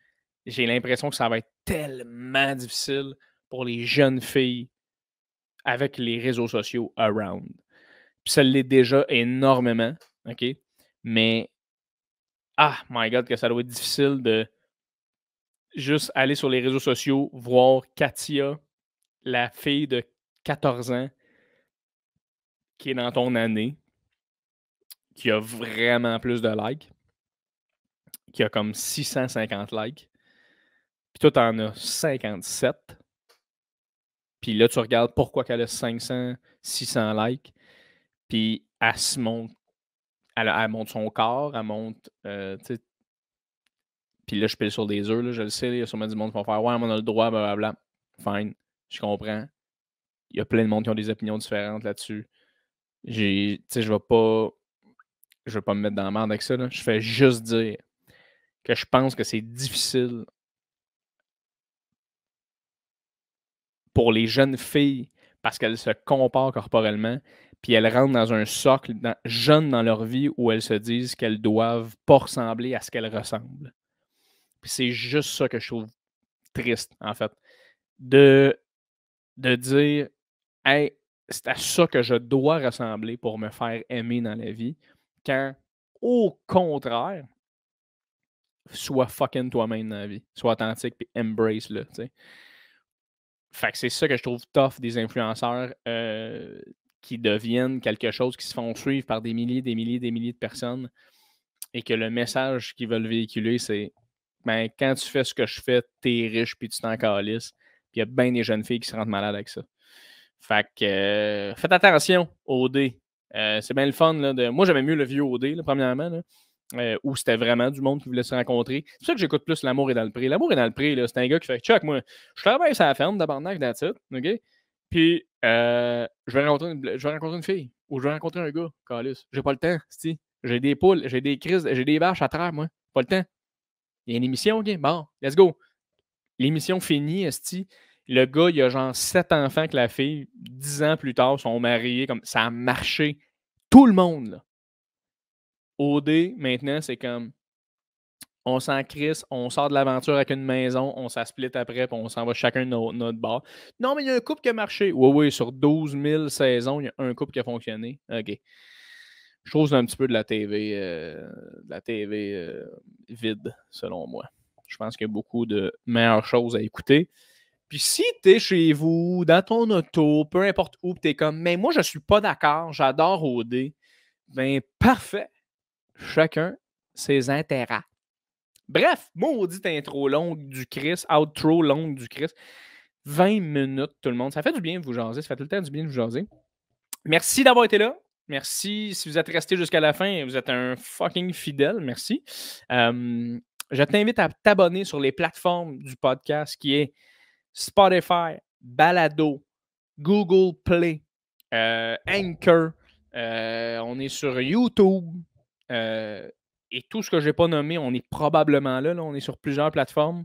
j'ai l'impression que ça va être tellement difficile pour les jeunes filles avec les réseaux sociaux around. Puis ça l'est déjà énormément, OK? Mais, ah, my God, que ça doit être difficile de juste aller sur les réseaux sociaux, voir Katia, la fille de 14 ans qui est dans ton année, qui a vraiment plus de likes, qui a comme 650 likes, puis toi, t'en as 57. Puis là, tu regardes pourquoi qu'elle a 500, 600 likes, puis elle se montre, elle monte son corps, elle monte, tu sais. Puis là, je pile sur des œufs, là, je le sais, il y a sûrement du monde qui va faire « Ouais, on a le droit, blablabla. » Fine, je comprends. Il y a plein de monde qui ont des opinions différentes là-dessus. Tu sais, je vais pas me mettre dans la merde avec ça, là. Je fais juste dire que je pense que c'est difficile pour les jeunes filles parce qu'elles se comparent corporellement, puis elles rentrent dans un socle jeune dans leur vie où elles se disent qu'elles doivent pas ressembler à ce qu'elles ressemblent. Puis c'est juste ça que je trouve triste, en fait. De de dire « Hey, c'est à ça que je dois ressembler pour me faire aimer dans la vie », quand, au contraire, sois fucking toi-même dans la vie. Sois authentique puis embrace-le, tu sais. Fait que c'est ça que je trouve tough des influenceurs qui deviennent quelque chose, qui se font suivre par des milliers de personnes et que le message qu'ils veulent véhiculer, c'est ben, quand tu fais ce que je fais, t'es riche puis tu t'en calisses. Puis il y a bien des jeunes filles qui se rendent malades avec ça. Fait que faites attention au dé. C'est bien le fun. Là, moi, j'aimais mieux le vieux OD, là, premièrement. Là. Où c'était vraiment du monde qui voulait se rencontrer. C'est pour ça que j'écoute plus L'amour est dans le pré. L'amour est dans le pré, là, c'est un gars qui fait Chuck, moi, je travaille sur la ferme d'Abarnac, that's it, OK? Puis, je vais rencontrer une fille ou je vais rencontrer un gars, calice. J'ai pas le temps, c'ti. J'ai des poules, j'ai des crises, j'ai des vaches à traire, moi. Pas le temps. Il y a une émission, OK? Bon, let's go. L'émission finie, esti. Le gars, il a genre 7 enfants que la fille. 10 ans plus tard, sont mariés. Comme ça a marché. Tout le monde, là. OD, maintenant, c'est comme on s'en crisse, on sort de l'aventure avec une maison, on s'en split après, puis on s'en va chacun de notre bord. Non, mais il y a un couple qui a marché. Oui, sur 12 000 saisons, il y a un couple qui a fonctionné. OK. Je trouve que c'est un petit peu de la TV, vide, selon moi. Je pense qu'il y a beaucoup de meilleures choses à écouter. Puis si t'es chez vous, dans ton auto, peu importe où, t'es comme, mais moi, je suis pas d'accord, j'adore OD. Ben, parfait. Chacun ses intérêts. Bref, maudite intro longue du Chris, outro longue du Chris. 20 minutes, tout le monde. Ça fait du bien de vous jaser. Ça fait tout le temps du bien de vous jaser. Merci d'avoir été là. Merci. Si vous êtes resté jusqu'à la fin, vous êtes un fucking fidèle. Merci. Je t'invite à t'abonner sur les plateformes du podcast qui est Spotify, Balado, Google Play, Anchor. On est sur YouTube. Et tout ce que je n'ai pas nommé, on est probablement là. On est sur plusieurs plateformes.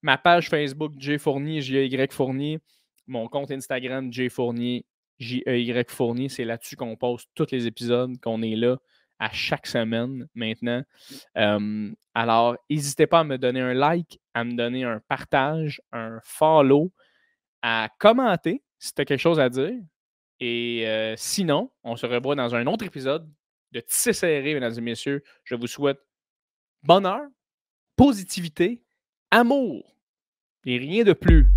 Ma page Facebook, Jay Fournier, J-A-Y Fournier. Mon compte Instagram, Jay Fournier, J-E-Y Fournier. C'est là-dessus qu'on poste tous les épisodes, qu'on est là à chaque semaine maintenant. Alors, n'hésitez pas à me donner un like, à me donner un partage, un follow, à commenter si tu as quelque chose à dire. Et sinon, on se revoit dans un autre épisode de Tisser serré, mesdames et messieurs. Je vous souhaite bonheur, positivité, amour et rien de plus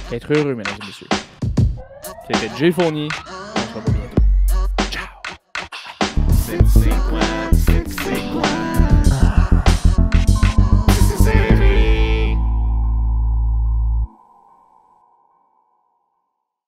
qu'être heureux, mesdames et messieurs. C'était Jay Fournier. On se revoit bientôt. Ciao! C'est quoi?